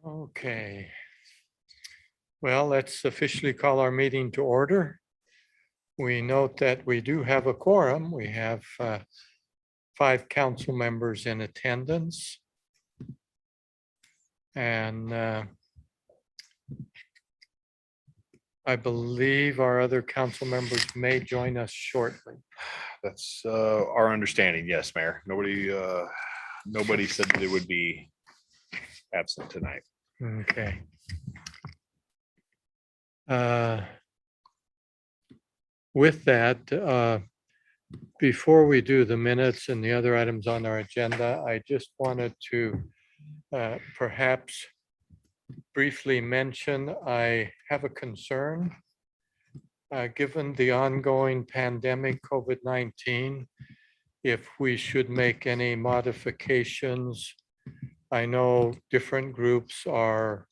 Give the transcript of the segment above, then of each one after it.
Okay. Well, let's officially call our meeting to order. We note that we do have a quorum. We have 5 council members in attendance. And I believe our other council members may join us shortly. That's our understanding. Yes, Mayor. Nobody said that it would be absent tonight. Okay. With that, before we do the minutes and the other items on our agenda, I just wanted to perhaps briefly mention I have a concern. Given the ongoing pandemic COVID-19, if we should make any modifications. I know different groups are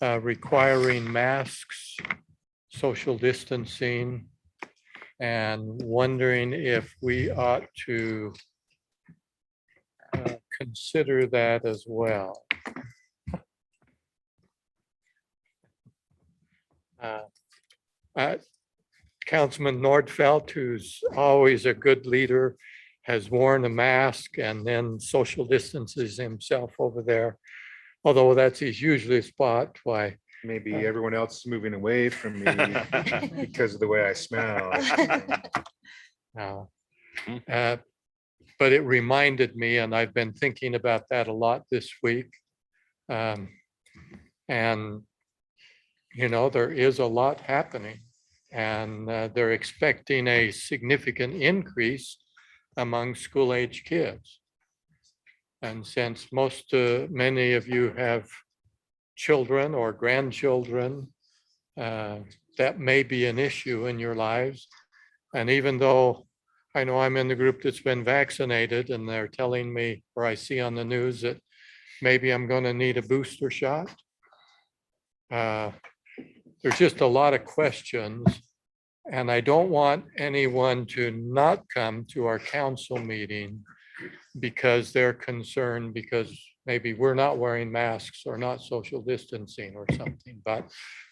requiring masks, social distancing, and wondering if we ought to consider that as well. Councilman Nordfelt, who's always a good leader, has worn a mask and then social distances himself over there. Although that's his usually spot, why? Maybe everyone else is moving away from me because of the way I smell. But it reminded me, and I've been thinking about that a lot this week. And, you know, there is a lot happening, and they're expecting a significant increase among school-age kids. And since many of you have children or grandchildren, that may be an issue in your lives. And even though I know I'm in the group that's been vaccinated, and they're telling me, or I see on the news, that maybe I'm going to need a booster shot. There's just a lot of questions, and I don't want anyone to not come to our council meeting because they're concerned because maybe we're not wearing masks or not social distancing or something, but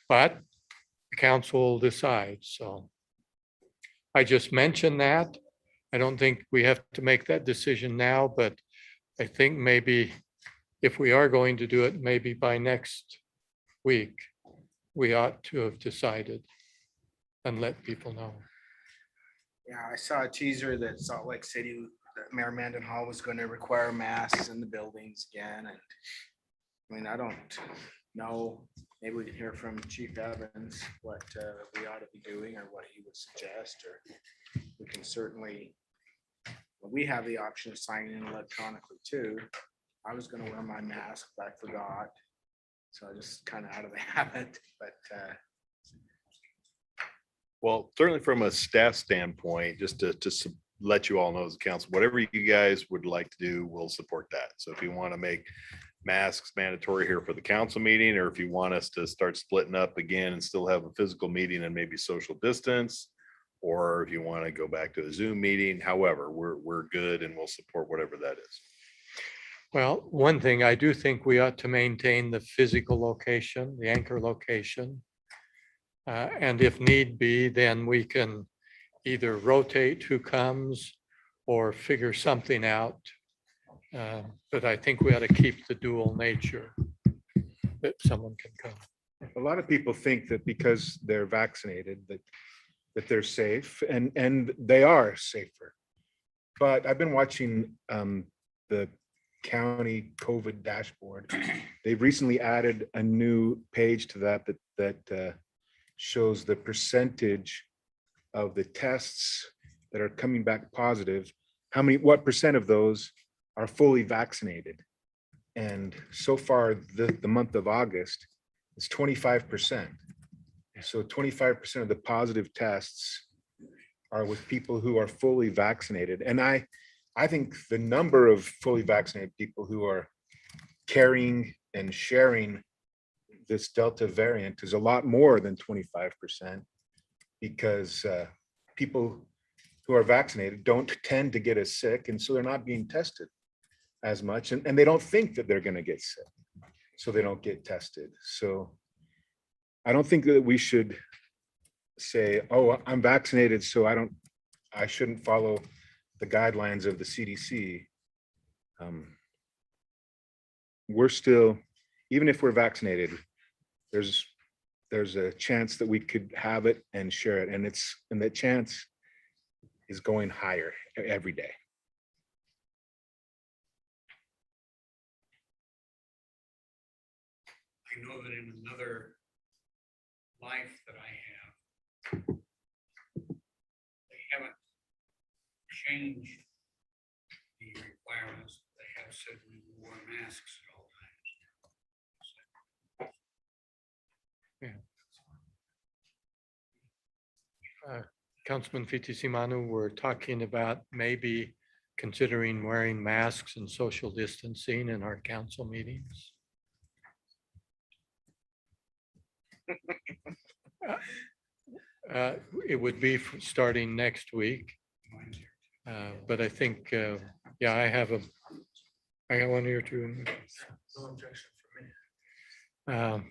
the council will decide. So I just mentioned that. I don't think we have to make that decision now, but I think maybe if we are going to do it, maybe by next week, we ought to have decided and let people know. Yeah, I saw a teaser that Salt Lake City, that Mayor Mendenhall was going to require masks in the buildings again. And I mean, I don't know, maybe we can hear from Chief Evans what we ought to be doing or what he would suggest, or we can certainly, well, we have the option of signing in electronically too. I was going to wear my mask, but I forgot. So I just kind of out of the habit, but Well, certainly from a staff standpoint, just to let you all know as a council, whatever you guys would like to do, we'll support that. So if you want to make masks mandatory here for the council meeting, or if you want us to start splitting up again and still have a physical meeting and maybe social distance, or if you want to go back to a Zoom meeting, however, we're good and we'll support whatever that is. Well, one thing I do think we ought to maintain the physical location, the anchor location. And if need be, then we can either rotate who comes or figure something out. But I think we ought to keep the dual nature that someone can come. A lot of people think that because they're vaccinated, that they're safe, and they are safer. But I've been watching the county COVID dashboard. They've recently added a new page to that shows the percentage of the tests that are coming back positive. What percent of those are fully vaccinated? And so far, the month of August, it's 25%. So 25% of the positive tests are with people who are fully vaccinated. And I think the number of fully vaccinated people who are carrying and sharing this Delta variant is a lot more than 25%, because people who are vaccinated don't tend to get as sick, and so they're not being tested as much, and they don't think that they're going to get sick. so they don't get tested. So I don't think that we should say, oh, I'm vaccinated, so I shouldn't follow the guidelines of the CDC. We're still, even if we're vaccinated, there's a chance that we could have it and share it, and that chance is going higher every day. I know that in another life that I have, they haven't changed the requirements. They have said we wore masks at all times. Councilman Fitisimanu, we're talking about maybe considering wearing masks and social distancing in our council meetings. It would be starting next week. Mine's here. But I think, yeah, I got one here too. No objection for me.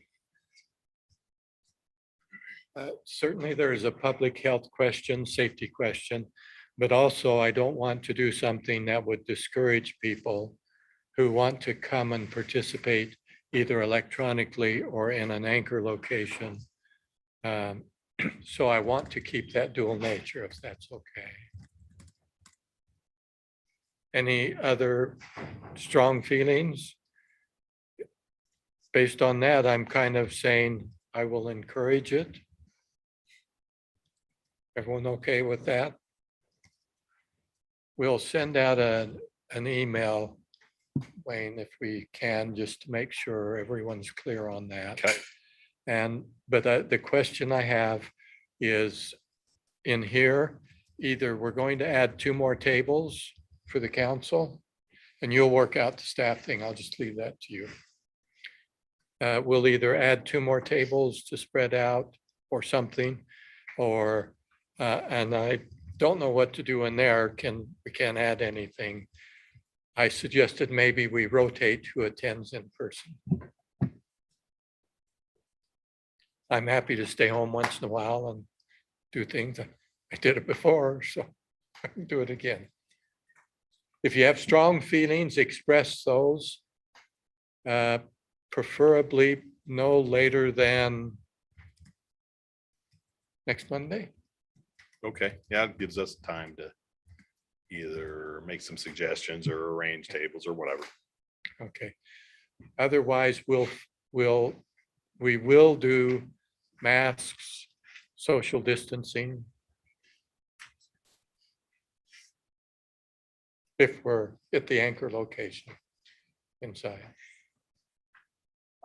Certainly there is a public health question, safety question, but also I don't want to do something that would discourage people who want to come and participate either electronically or in an anchor location. So I want to keep that dual nature, if that's okay. Any other strong feelings? Based on that, I'm kind of saying I will encourage it. Everyone okay with that? We'll send out an email, Wayne, if we can, just to make sure everyone's clear on that. Okay. But the question I have is in here, either we're going to add 2 more tables for the council, and you'll work out the staff thing. I'll just leave that to you. We'll either add 2 more tables to spread out or something, or, and I don't know what to do in there. We can't add anything. I suggested maybe we rotate who attends in person. I'm happy to stay home once in a while and do things. I did it before, so I can do it again. If you have strong feelings, express those. Preferably no later than next Monday. Okay, yeah, it gives us time to either make some suggestions or arrange tables or whatever. Okay. Otherwise, we will do masks, social distancing. If we're at the anchor location inside.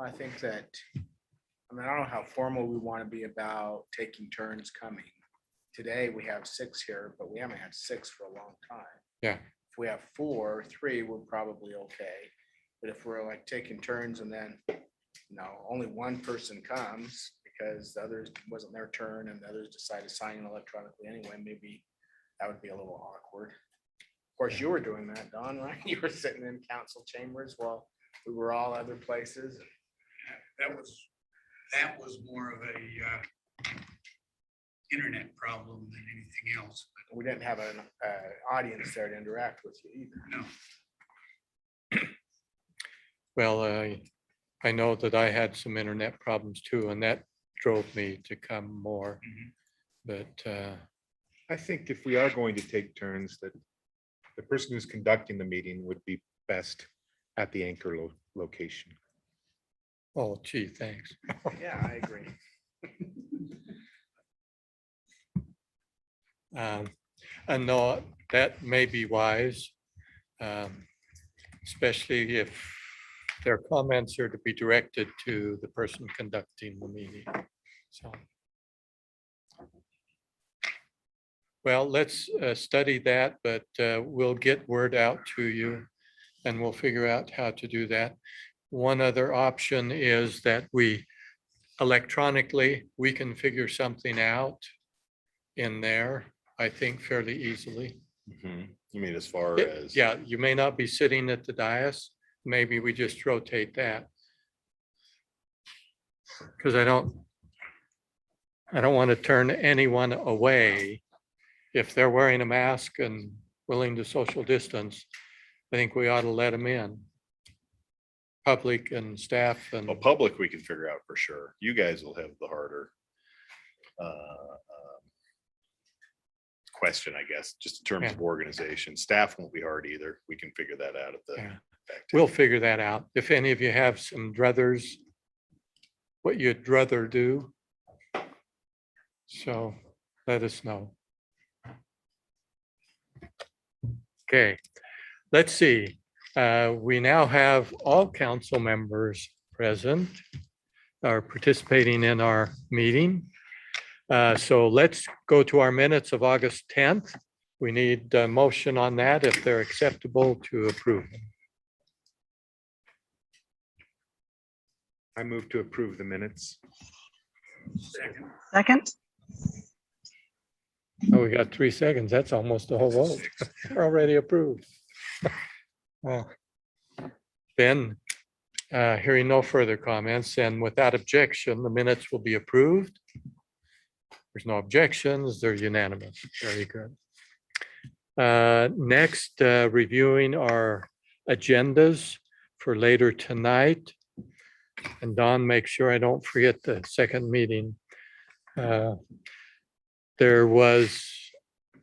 I think that, I mean, I don't know how formal we want to be about taking turns coming. Today, we have 6 here, but we haven't had 6 for a long time. Yeah. If we have 4 or 3, we're probably okay. But if we're like taking turns and then, only one person comes because the others wasn't their turn and the others decide to sign in electronically anyway, maybe that would be a little awkward. Of course, you were doing that, Don, right? You were sitting in council chambers while we were all other places. That was more of a internet problem than anything else. We didn't have an audience there to interact with you either. No, Well, I know that I had some internet problems too, and that drove me to come more. But I think if we are going to take turns, that the person who's conducting the meeting would be best at the anchor location. oh, gee, thanks. Yeah, I agree. And no, that may be wise, especially if their comments are to be directed to the person conducting the meeting. So. Well, let's study that, but we'll get word out to you and we'll figure out how to do that. One other option is that we electronically, we can figure something out in there, I think fairly easily. You mean as far as? Yeah, you may not be sitting at the dais. Maybe we just rotate that. Because I don't want to turn anyone away. If they're wearing a mask and willing to social distance, I think we ought to let them in. Public and staff and, Well, public, we can figure out for sure. You guys will have the harder question, I guess, just in terms of organization. Staff won't be hard either. We can figure that out at the. yeah, back we'll table. figure that out. If any of you have some druthers, what you'd rather do. So let us know. Okay, let's see. We now have all council members present are participating in our meeting. So let's go to our minutes of August 10th. We need a motion on that if they're acceptable to approve them. I move to approve the minutes. Second, Oh, we got 3 seconds. That's almost a whole vote. They're already approved. Well, then, hearing no further comments and without objection, the minutes will be approved. There's no objections. They're unanimous. Very good. Next, reviewing our agendas for later tonight. And Don, make sure I don't forget the second meeting. There was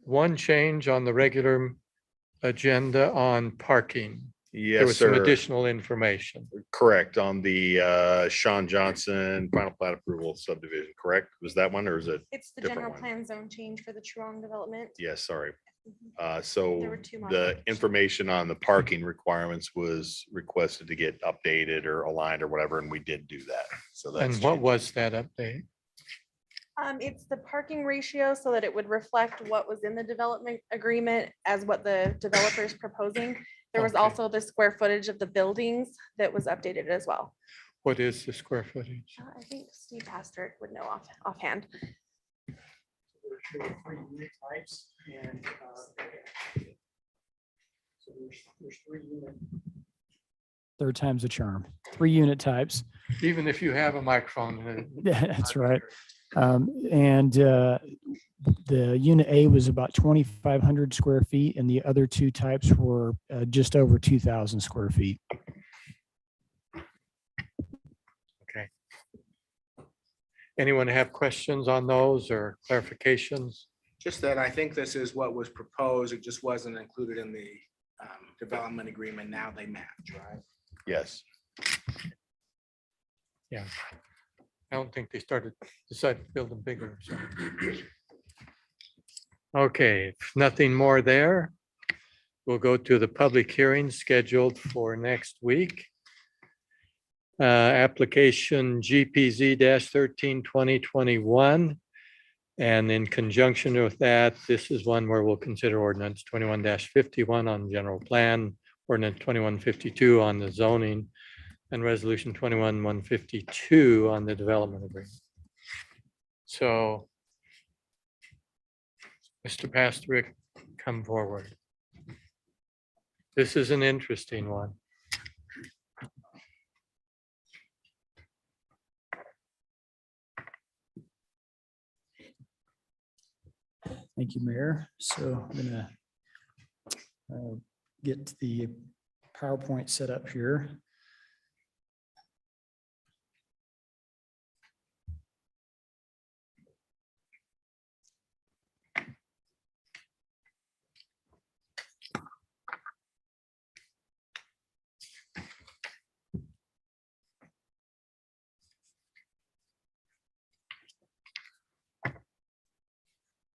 one change on the regular agenda on parking. There Yes, was some sir. additional information. Correct, on the Sean Johnson final plat approval subdivision, correct? Was that one or is it? It's the Different general one. plan zone change for the Truong development. Yes, sorry. There So were two the modifications. information on the parking requirements was requested to get updated or aligned or whatever, and we did do that. So that's. And what changed. was that update? It's the parking ratio so that it would reflect what was in the development agreement as what the developer is proposing. There was Okay. also the square footage of the buildings that was updated as well. What is the square footage? I think Steve Pastor would know offhand. There's 3 unit types and so there's 3 unit. Third time's a charm. 3 unit types. Even if you have a microphone. That's right. The unit A was about 2,500 square feet and the other 2 types were just over 2,000 square feet. Okay. Anyone have questions on those or clarifications? Just that I think this is what was proposed. It just wasn't included in the development agreement. Now they match, right? Yes. Yeah. I don't think they decided to build them bigger. So. Okay, if nothing more there, we'll go to the public hearing scheduled for next week. Application GPZ 13/2021. And in conjunction with that, this is one where we'll consider ordinance 21-51 on general plan, ordinance 21-52 on the zoning, and resolution 21-152 on the development agreement. So, Mr. Pastorick, come forward. This is an interesting one. Thank you, Mayor. So I'm gonna get the PowerPoint set up here.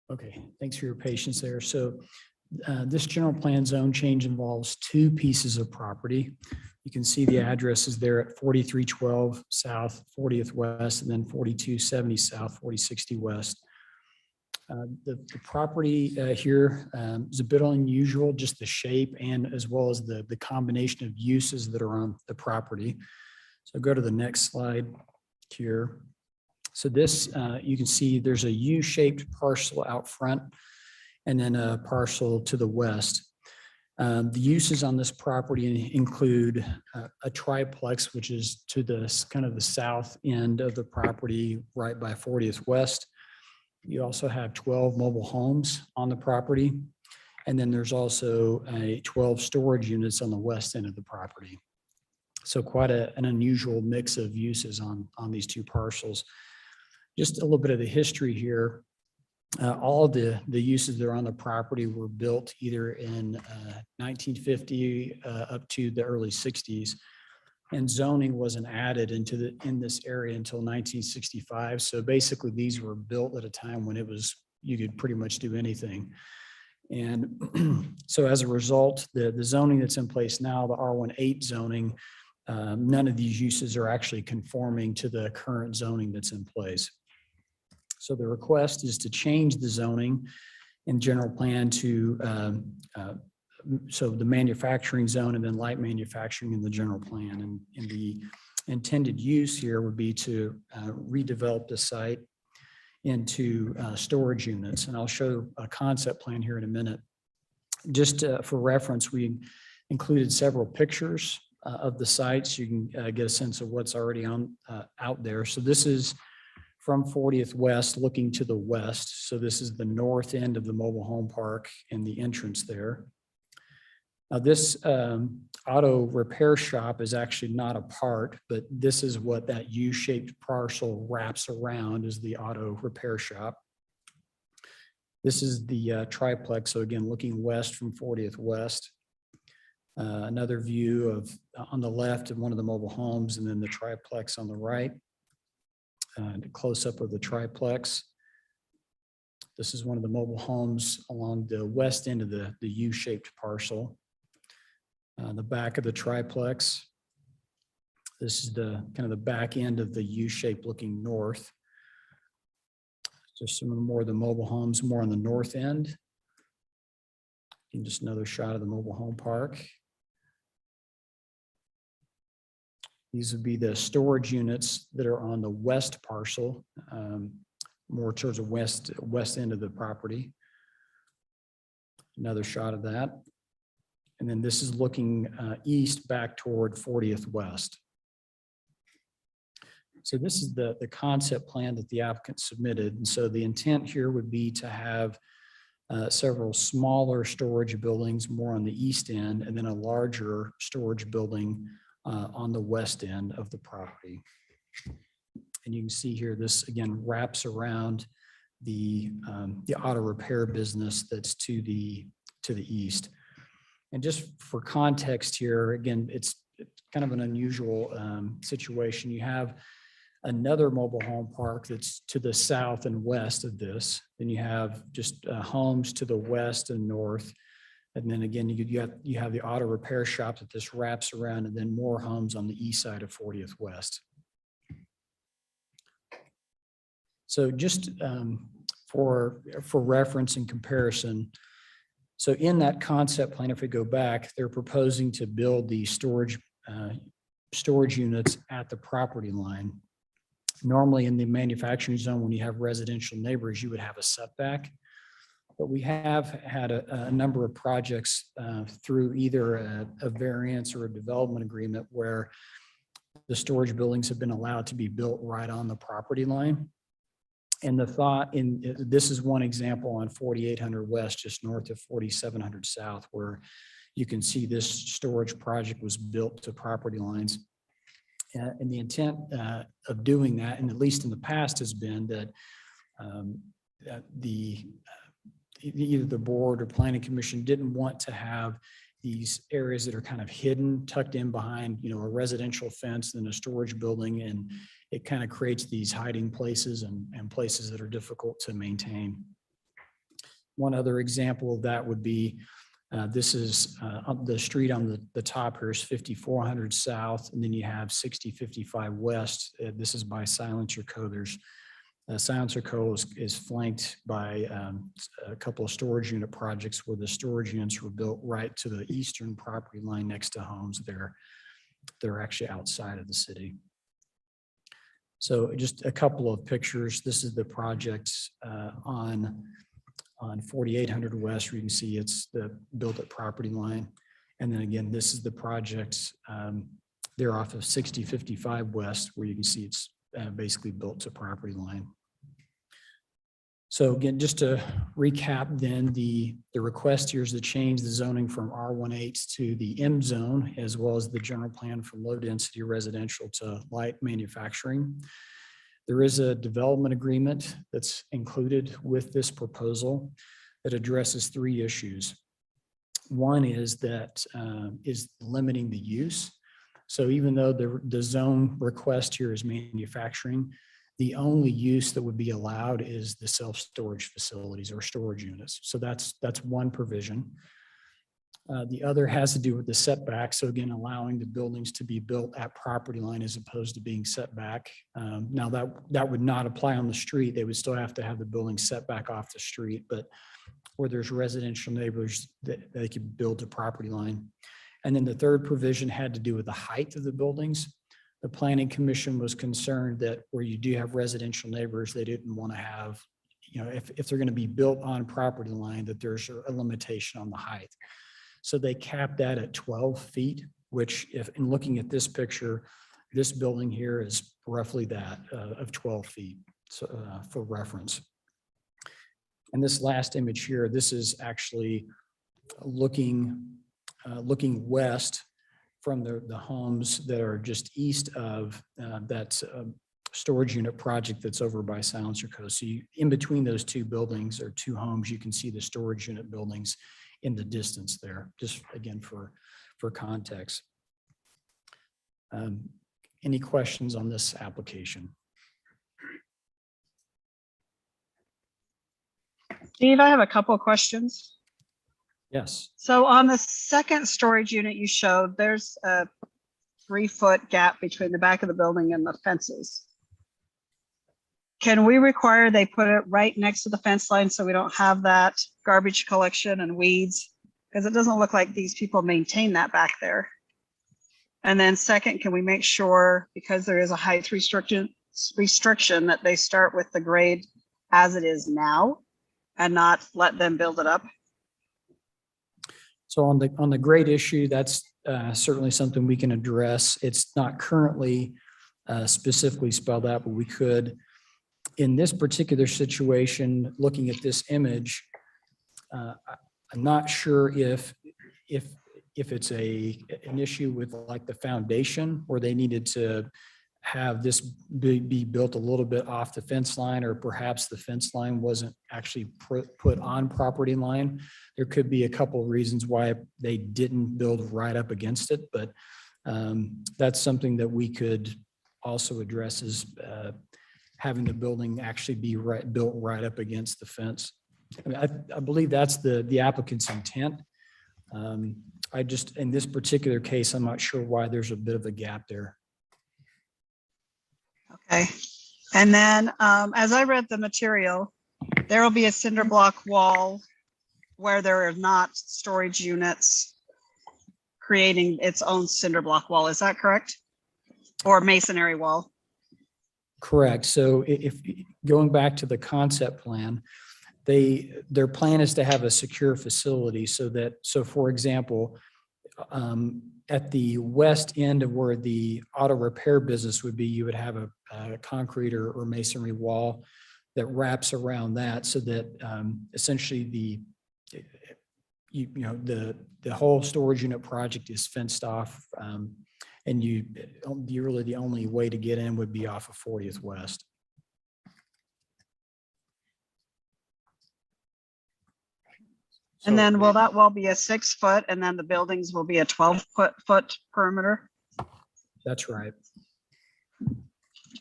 Okay, thanks for your patience there. So this general plan zone change involves 2 pieces of property. You can see the addresses there at 4312 South, 40th West, and then 4270 South, 4060 West. The property here is a bit unusual, just the shape and as well as the combination of uses that are on the property. So go to the next slide here. So this, you can see there's a U-shaped parcel out front and then a parcel to the west. The uses on this property include a triplex, which is to the kind of the south end of the property, right by 40th West. You also have 12 mobile homes on the property. And then there's also 12 storage units on the west end of the property. So quite an unusual mix of uses on these two parcels. Just a little bit of the history here. All of the uses that are on the property were built either in 1950 up to the early 60s. And zoning wasn't added in this area until 1965. So basically these were built at a time when you could pretty much do anything. And so as a result, the zoning that's in place now, the R18 zoning, none of these uses are actually conforming to the current zoning that's in place. So the request is to change the zoning in general plan to, so the manufacturing zone and then light manufacturing in the general plan. And the intended use here would be to redevelop the site into storage units. And I'll show a concept plan here in a minute. Just for reference, we included several pictures of the sites. You can get a sense of what's already out there. So this is from 40th West looking to the west. So this is the north end of the mobile home park and the entrance there. Now this auto repair shop is actually not a part, but this is what that U-shaped parcel wraps around, is the auto repair shop. This is the triplex. So again, looking west from 40th West. Another view of on the left of one of the mobile homes, and then the triplex on the right. A close-up of the triplex. This is one of the mobile homes along the west end of the U-shaped parcel. The back of the triplex. This is the kind of the back end of the U-shape looking north. Just some more of the mobile homes more on the north end. And just another shot of the mobile home park. These would be the storage units that are on the west parcel, more towards the west end of the property. Another shot of that. And then this is looking east back toward 40th West. So this is the concept plan that the applicant submitted. And so the intent here would be to have several smaller storage buildings more on the east end, and then a larger storage building on the west end of the property. And you can see here, this again wraps around the auto repair business that's to the east. And just for context here, again, it's kind of an unusual situation. You have another mobile home park that's to the south and west of this. Then you have just homes to the west and north. And then again, you have the auto repair shop that this wraps around, and then more homes on the east side of 40th West. So just for reference and comparison, so in that concept plan, if we go back, they're proposing to build the storage units at the property line. Normally in the manufacturing zone, when you have residential neighbors, you would have a setback. But we have had a number of projects through either a variance or a development agreement where the storage buildings have been allowed to be built right on the property line. And the thought this is one example on 4800 West, just north of 4700 South, where you can see this storage project was built to property lines. And the intent of doing that, and at least in the past, has been that either the board or planning commission didn't want to have these areas that are kind of hidden, tucked in behind, a residential fence and a storage building, and it kind of creates these hiding places and places that are difficult to maintain. One other example of that would be, this is up the street on the top here is 5400 South, and then you have 6055 West. This is by Silencer Co. There's Silencer Co. is flanked by a couple of storage unit projects where the storage units were built right to the eastern property line next to homes there. They're actually outside of the city. So just a couple of pictures. This is the project on on 4800 West, where you can see it's the built at property line. And then again, this is the project. They're off of 6055 West, where you can see it's basically built to property line. So again, just to recap then, the request here is to change the zoning from R18 to the M zone, as well as the general plan from low density residential to light manufacturing. There is a development agreement that's included with this proposal that addresses 3 issues. One is that is limiting the use. So even though the zone request here is manufacturing, the only use that would be allowed is the self-storage facilities or storage units. So that's one provision. The other has to do with the setback. So again, allowing the buildings to be built at property line as opposed to being set back. Now that would not apply on the street. They would still have to have the building set back off the street, but where there's residential neighbors that they could build to property line. And then the third provision had to do with the height of the buildings. The Planning Commission was concerned that where you do have residential neighbors, they didn't want to have, if they're going to be built on property line, that there's a limitation on the height. So they capped that at 12 feet, which if in looking at this picture, this building here is roughly that of 12 feet, so, for reference. And this last image here, this is actually looking west from the homes that are just east of that storage unit project that's over by Silencer Coast. So in between those 2 buildings or 2 homes, you can see the storage unit buildings in the distance there, just again for context. Any questions on this application? Steve, I have a couple of questions. Yes. So on the second storage unit you showed, there's a 3-foot gap between the back of the building and the fences. Can we require they put it right next to the fence line so we don't have that garbage collection and weeds? Because it doesn't look like these people maintain that back there. And then second, can we make sure, because there is a height restriction that they start with the grade as it is now and not let them build it up? So on the grade issue, that's certainly something we can address. It's not currently specifically spelled out, but we could. In this particular situation, looking at this image, I'm not sure if it's an issue with like the foundation where they needed to have this be built a little bit off the fence line, or perhaps the fence line wasn't actually put on property line. There could be a couple of reasons why they didn't build right up against it, but that's something that we could also address, is having the building actually be built right up against the fence. I mean, I believe that's the applicant's intent. I just, in this particular case, I'm not sure why there's a bit of a gap there. Okay. And then as I read the material, there will be a cinder block wall where there are not storage units creating its own cinder block wall. Is that correct? Or masonry wall? Correct. So if going back to the concept plan, their plan is to have a secure facility so for example, at the west end of where the auto repair business would be, you would have a concrete or masonry wall that wraps around that, so that essentially the whole storage unit project is fenced off, and you really the only way to get in would be off of 40th West. And then will that wall be a 6 foot, and then the buildings will be a 12-foot perimeter? That's right.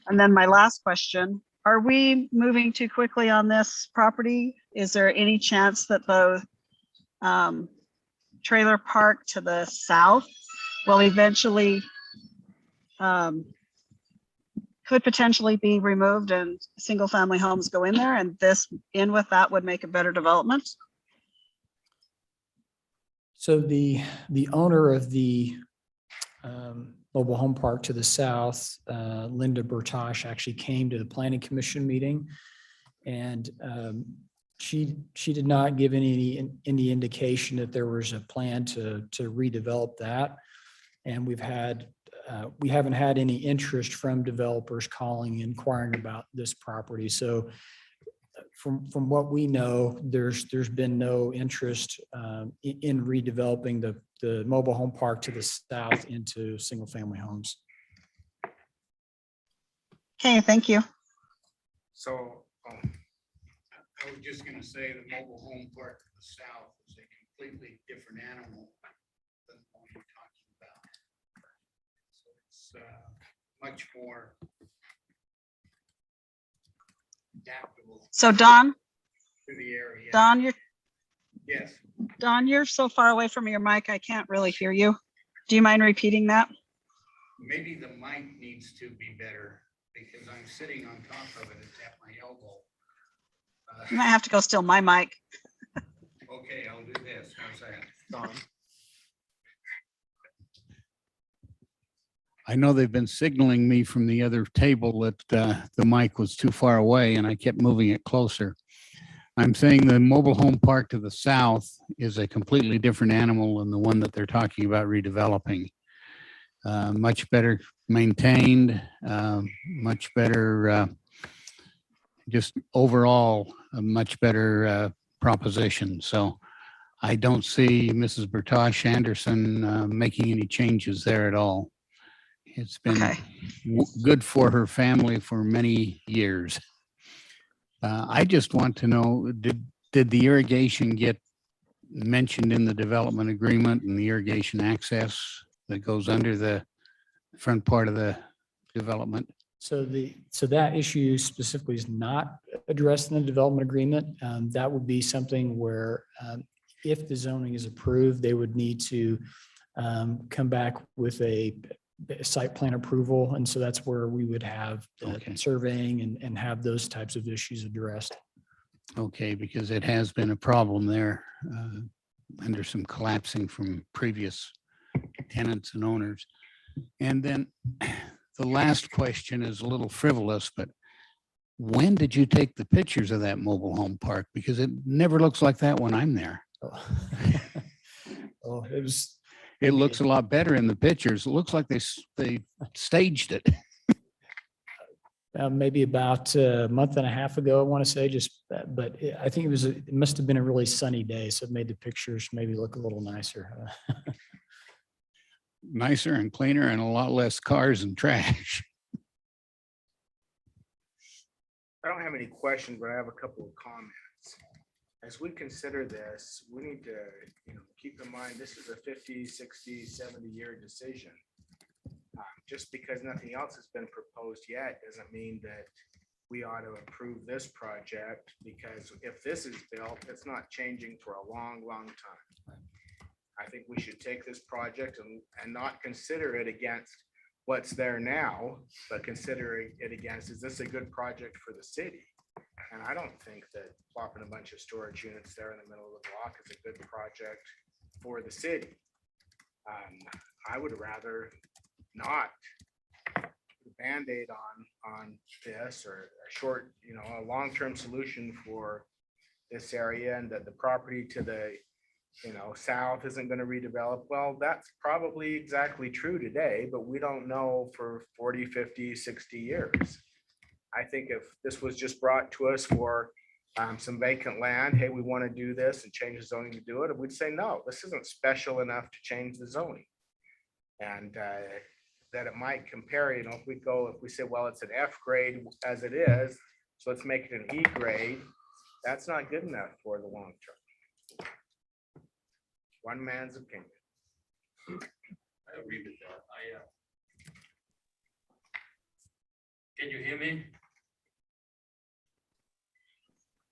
And then my last question, are we moving too quickly on this property? Is there any chance that the trailer park to the south will eventually could potentially be removed and single family homes go in there, and this in with that would make a better development? So the owner of the mobile home park to the south, Linda Bertosh, actually came to the Planning Commission meeting, and She did not give any indication that there was a plan to redevelop that. And we haven't had any interest from developers calling, inquiring about this property. So from what we know, there's been no interest in redeveloping the mobile home park to the south into single family homes. Okay, thank you. So, I was just gonna say the mobile home park to the south is a completely different animal than the one you're talking about. So it's much more adaptable So Don, to the area. Yes, you're so far away from your mic, I can't really hear you. Do you mind repeating that? Maybe the mic needs to be better because I'm sitting on top of it. It's at my elbow. You might have to go steal my mic. Okay, I'll do this. How's that? Don, I know they've been signaling me from the other table that the mic was too far away and I kept moving it closer. I'm saying the mobile home park to the south is a completely different animal than the one that they're talking about redeveloping. Much better maintained, much better, just overall, a much better proposition. So I don't see Mrs. Bertosh Anderson making any changes there at all. It's been Okay. good for her family for many years. I just want to know, did the irrigation get mentioned in the development agreement and the irrigation access that goes under the front part of the development? So that issue specifically is not addressed in the development agreement. That would be something where if the zoning is approved, they would need to come back with a site plan approval. And so that's where we would have the Okay. surveying and have those types of issues addressed. Okay, because it has been a problem there under some collapsing from previous tenants and owners. And then the last question is a little frivolous, but when did you take the pictures of that mobile home park? Because it never looks like that when I'm there. Oh, it was, It looks a lot better in the pictures. It looks like they staged it. maybe about a month and a half ago, I want to say, but I think it must have been a really sunny day. So it made the pictures maybe look a little nicer. Nicer and cleaner and a lot less cars and trash. I don't have any questions, but I have a couple of comments. As we consider this, we need to, keep in mind, this is a 50, 60, 70-year decision. Just because nothing else has been proposed yet doesn't mean that we ought to approve this project, because if this is built, it's not changing for a long, long time. I think we should take this project and not consider it against what's there now, but considering it against, is this a good project for the city? And I don't think that plopping a bunch of storage units there in the middle of the block is a good project for the city. I would rather not put a Band-Aid on this, or a short, a long-term solution for this area, and that the property to the south isn't going to redevelop. Well, that's probably exactly true today, but we don't know for 40, 50, 60 years. I think if this was just brought to us for some vacant land, hey, we want to do this and change the zoning to do it, we'd say, no, this isn't special enough to change the zoning. And that it might compare, if we say, well, it's an F grade as it is, so let's make it an E grade, that's not good enough for the long term. One man's opinion. I agree with that. Can you hear me?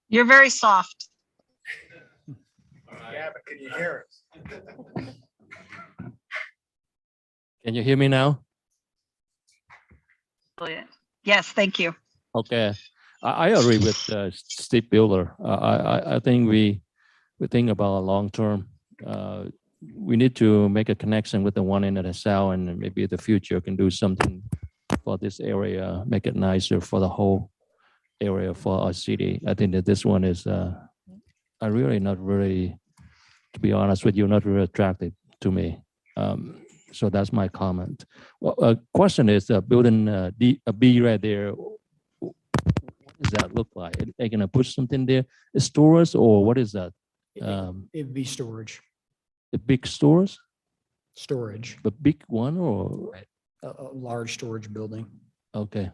You're very soft. All right. Yeah, but can you hear us? Can you hear me now? Yes, thank you. Okay, I agree with Steve Bueller. I think we think about a long term. We need to make a connection with the one in the south, and maybe in the future can do something for this area, make it nicer for the whole area for our city. I think that this one is are really not really, to be honest with you, not really attractive to me. So that's my comment. Well, question is building B right there. What does that look like? Are they gonna put something there, stores, or what is that? It'd be storage, The big stores, storage, the big one, or a large storage building. okay?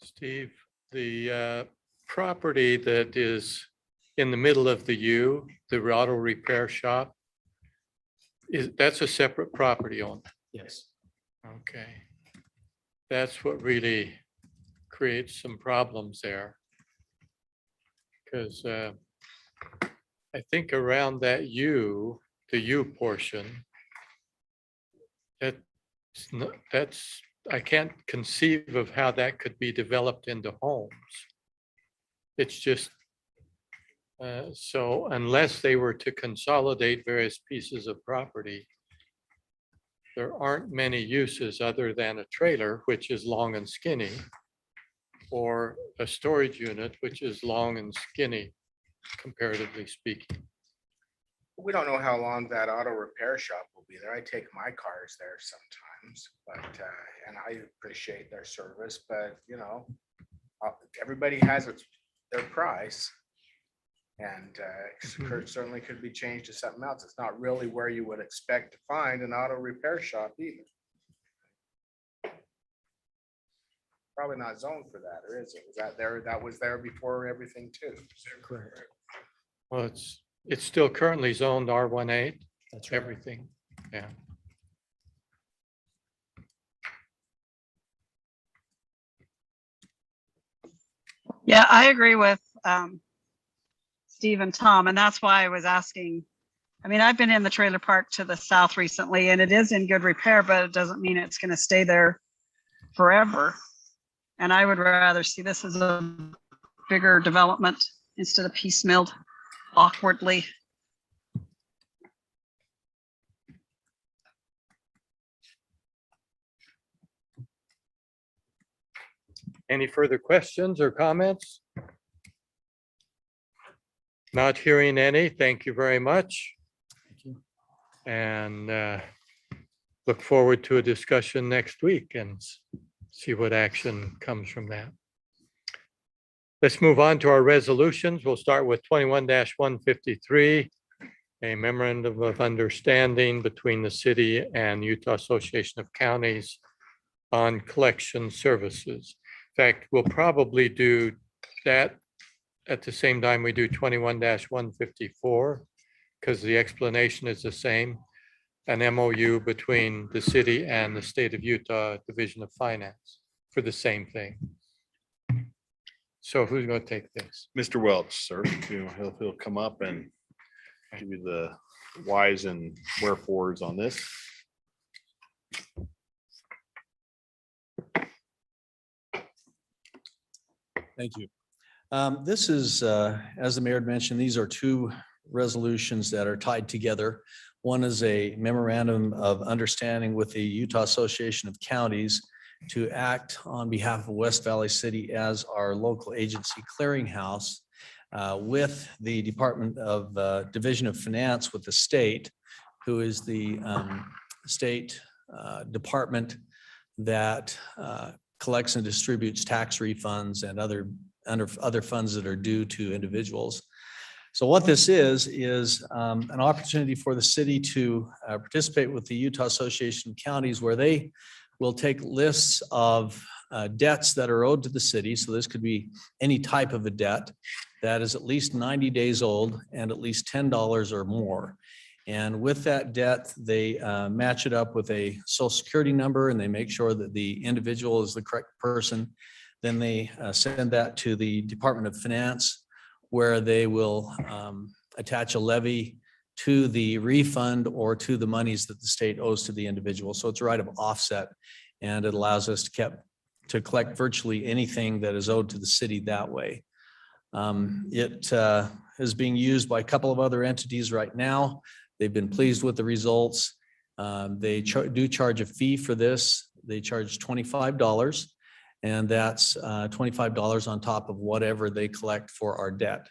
Steve, the property that is in the middle of the U, the auto repair shop, that's a separate property owner. Yes. Okay. That's what really creates some problems there. Because I think around that U, the U portion, that's, I can't conceive of how that could be developed into homes. It's just, so unless they were to consolidate various pieces of property, there aren't many uses other than a trailer, which is long and skinny, or a storage unit, which is long and skinny, comparatively speaking. We don't know how long that auto repair shop will be there. I take my cars there sometimes, but, and I appreciate their service, but you know, everybody has their price. And certainly could be changed to something else. It's not really where you would expect to find an auto repair shop either. Probably not zoned for that, or is it? Was that there? That was there before everything too. Correct. Well, it's still currently zoned R18, That's right. everything, yeah. Yeah, I agree with Steve and Tom, and that's why I was asking. I mean, I've been in the trailer park to the south recently, and it is in good repair, but it doesn't mean it's going to stay there forever. And I would rather see this as a bigger development instead of piecemealed awkwardly. Any further questions or comments? Not hearing any. Thank you very much. Thank you. And look forward to a discussion next week and see what action comes from that. Let's move on to our resolutions. We'll start with 21-153, a memorandum of understanding between the city and Utah Association of Counties on collection services. In fact, we'll probably do that at the same time we do 21-154, because the explanation is the same, an MOU between the city and the state of Utah Division of Finance for the same thing. So who's going to take this? Mr. Welch, sir, he'll come up and give you the whys and wherefores on this. Thank you. This is, as the mayor had mentioned, these are two resolutions that are tied together. One is a memorandum of understanding with the Utah Association of Counties to act on behalf of West Valley City as our local agency clearinghouse with the Department of Division of Finance with the state, who is the state department that collects and distributes tax refunds and other funds that are due to individuals. So what this is an opportunity for the city to participate with the Utah Association of Counties, where they will take lists of debts that are owed to the city. So this could be any type of a debt that is at least 90 days old and at least $10 or more. And with that debt, they match it up with a social security number, and they make sure that the individual is the correct person. Then they send that to the Department of Finance, where they will attach a levy to the refund or to the monies that the state owes to the individual. So it's a right of offset, and it allows us to collect virtually anything that is owed to the city that way. It is being used by a couple of other entities right now. They've been pleased with the results. They do charge a fee for this. They charge $25. And that's $25 on top of whatever they collect for our debt.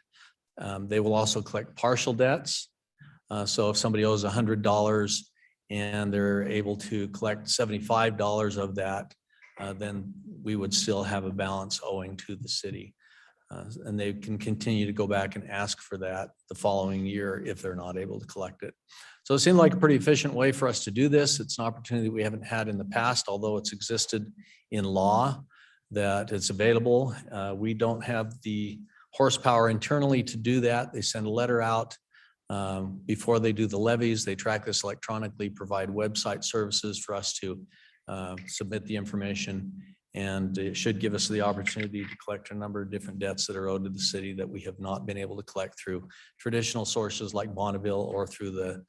They will also collect partial debts. So if somebody owes $100 and they're able to collect $75 of that, then we would still have a balance owing to the city. And they can continue to go back and ask for that the following year if they're not able to collect it. So it seemed like a pretty efficient way for us to do this. It's an opportunity we haven't had in the past, although it's existed in law that it's available. We don't have the horsepower internally to do that. They send a letter out before they do the levies. They track this electronically, provide website services for us to submit the information. And it should give us the opportunity to collect a number of different debts that are owed to the city that we have not been able to collect through traditional sources like Bonneville or through the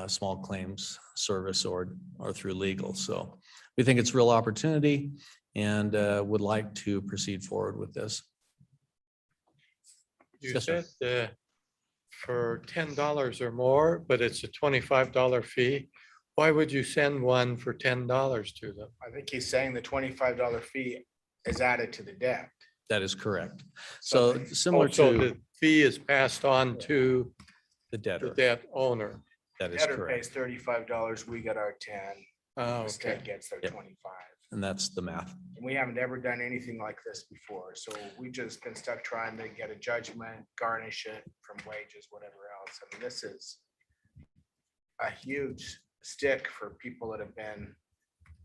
small claims service or through legal. So we think it's a real opportunity and would like to proceed forward with this. You Yes, sir. said for $10 or more, but it's a $25 fee. Why would you send one for $10 to them? I think he's saying the $25 fee is added to the debt. That is correct. So similar Also, to the fee is passed on to the the debtor, debt owner. that is Debtor correct. pays $35, we get our 10, Oh, the state okay. gets their Yep. 25. And that's the math. And we haven't ever done anything like this before, so we've just been stuck trying to get a judgment, garnish it from wages, whatever else. I mean, this is a huge stick for people that have been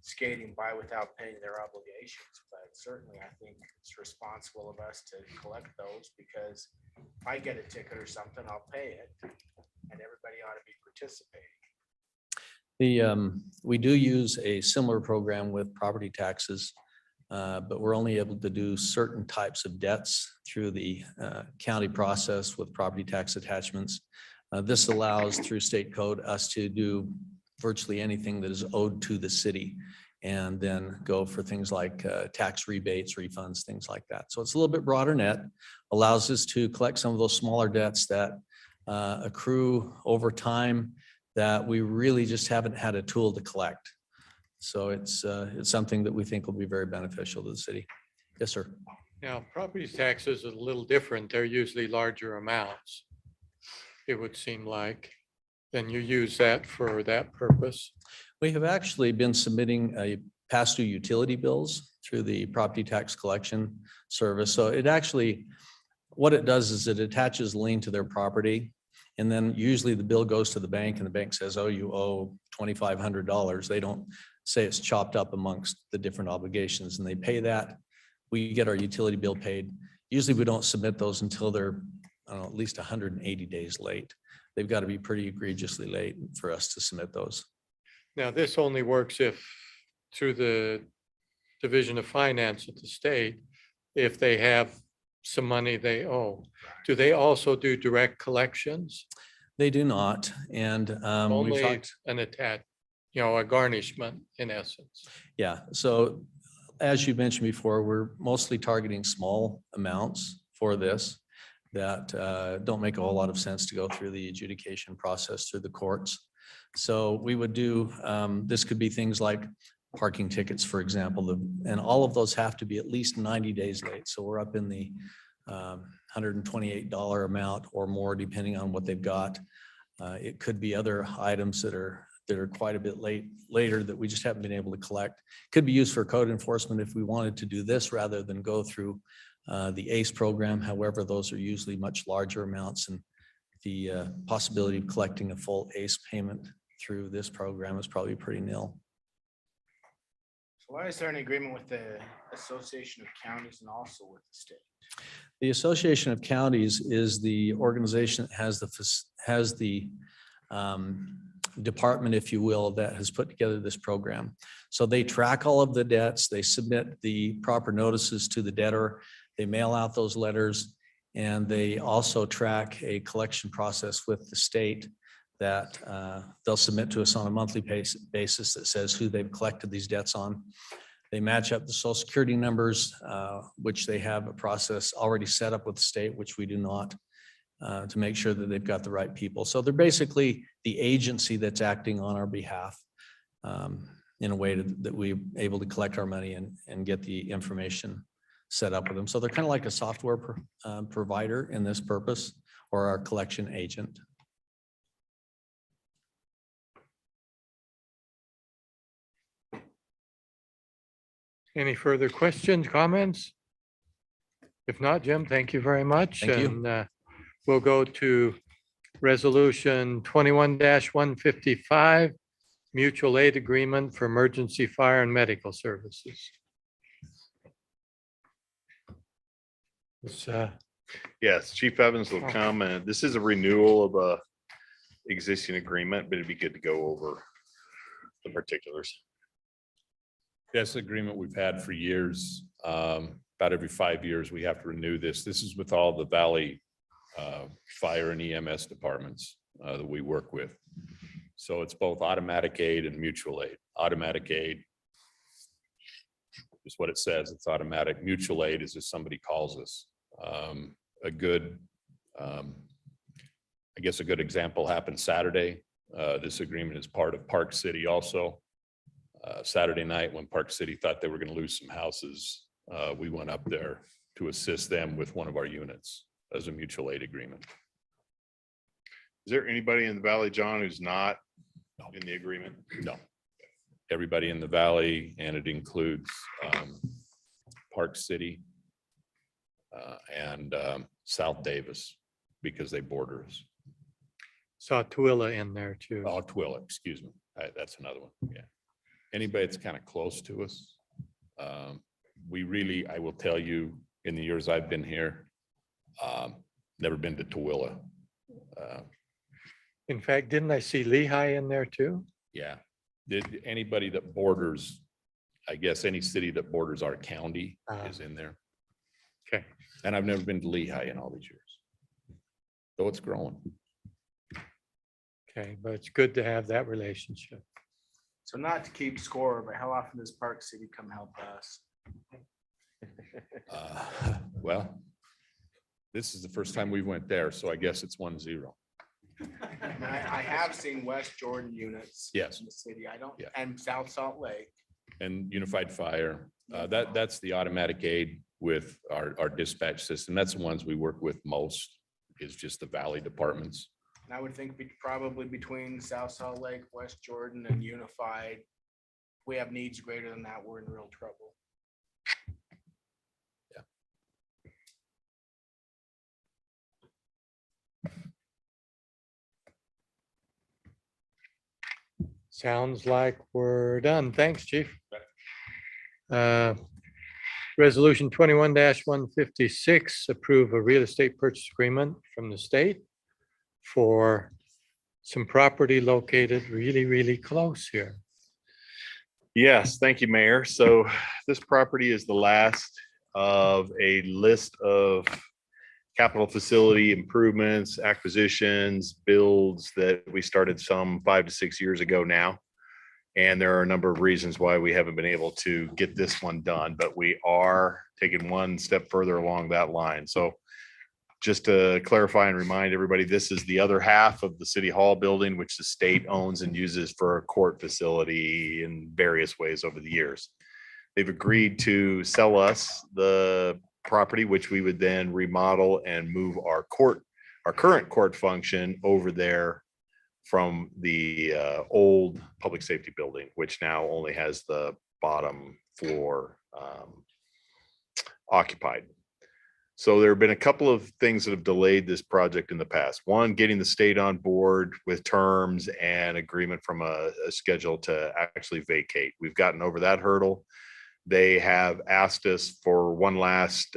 skating by without paying their obligations. But certainly, I think it's responsible of us to collect those, because if I get a ticket or something, I'll pay it, and everybody ought to be participating. We do use a similar program with property taxes, but we're only able to do certain types of debts through the county process with property tax attachments. This allows through state code us to do virtually anything that is owed to the city and then go for things like tax rebates, refunds, things like that. So it's a little bit broader net, allows us to collect some of those smaller debts that accrue over time that we really just haven't had a tool to collect. So it's something that we think will be very beneficial to the city. Yes, sir. Now, property taxes are a little different. They're usually larger amounts. It would seem like, then you use that for that purpose. We have actually been submitting a past due utility bills through the property tax collection service. So it actually, what it does is it attaches lien to their property. And then usually the bill goes to the bank and the bank says, oh, you owe $2,500. They don't say it's chopped up amongst the different obligations and they pay that. We get our utility bill paid. Usually we don't submit those until they're, I don't know, at least 180 days late. They've got to be pretty egregiously late for us to submit those. Now, this only works if through the Division of Finance at the state, if they have some money they owe. Do they also do direct collections? They do not. And we've Only talked, an a garnishment in essence. yeah. So as you mentioned before, we're mostly targeting small amounts for this that don't make a whole lot of sense to go through the adjudication process through the courts. So we would do, this could be things like parking tickets, for example, and all of those have to be at least 90 days late. So we're up in the $128 amount or more, depending on what they've got. It could be other items that are quite a bit later that we just haven't been able to collect. Could be used for code enforcement if we wanted to do this rather than go through the ACE program. However, those are usually much larger amounts, and the possibility of collecting a full ACE payment through this program is probably pretty nil. So why is there an agreement with the Association of Counties and also with the state? The Association of Counties is the organization that has the department, if you will, that has put together this program. So they track all of the debts, they submit the proper notices to the debtor, they mail out those letters, and they also track a collection process with the state that they'll submit to us on a monthly basis that says who they've collected these debts on. They match up the social security numbers, which they have a process already set up with the state, which we do not, to make sure that they've got the right people. So they're basically the agency that's acting on our behalf. in a way that we able to collect our money and get the information set up with them. So they're kind of like a software provider in this purpose, or our collection agent. Any further questions, comments? If not, Jim, thank you very much. Thank you. And we'll go to resolution 21-155, mutual aid agreement for emergency fire and medical services. It's, Yes, Chief Evans will come, and this is a renewal of a existing agreement, but it'd be good to go over the particulars. That's the agreement we've had for years. About every 5 years, we have to renew this. This is with all the Valley Fire and EMS departments that we work with. So it's both automatic aid and mutual aid. Automatic aid is what it says. It's automatic. Mutual aid is if somebody calls us. A good, I guess a good example happened Saturday. This agreement is part of Park City also. Saturday night when Park City thought they were going to lose some houses, we went up there to assist them with one of our units as a mutual aid agreement. Is there anybody in the Valley, John, who's not in the agreement? No. Everybody in the valley, and it includes Park City and South Davis, because they border us. saw Twilla in there too. Oh, Twilla, excuse me. That's another one. Yeah. Anybody that's kind of close to us. We really, I will tell you, in the years I've been here, never been to Twilla. In fact, didn't I see Lehigh in there too? Yeah. Did anybody that borders, I guess any city that borders our county is in there. Okay. And I've never been to Lehigh in all these years. Though it's growing. Okay, but it's good to have that relationship. So not to keep score, but how often does Park City come help us? Well, this is the first time we went there, so I guess it's 1-0. I have seen West Jordan units. Yes. In the city. I don't, Yeah. and South Salt Lake. And Unified Fire, that's the automatic aid with our dispatch system. That's the ones we work with most, is just the valley departments. And I would think probably between South Salt Lake, West Jordan, and Unified, we have needs greater than that, we're in real trouble. Sounds like we're done. Thanks, Chief. Resolution 21-156, approve a real estate purchase agreement from the state for some property located really, really close here. Yes, thank you, Mayor. So this property is the last of a list of capital facility improvements, acquisitions, builds that we started some 5 to 6 years ago now. And there are a number of reasons why we haven't been able to get this one done, but we are taking one step further along that line. So just to clarify and remind everybody, this is the other half of the City Hall building, which the state owns and uses for a court facility in various ways over the years. They've agreed to sell us the property, which we would then remodel and move our current court function over there from the old public safety building, which now only has the bottom floor occupied. So there have been a couple of things that have delayed this project in the past. One, getting the state on board with terms and agreement from a schedule to actually vacate. We've gotten over that hurdle. They have asked us for one last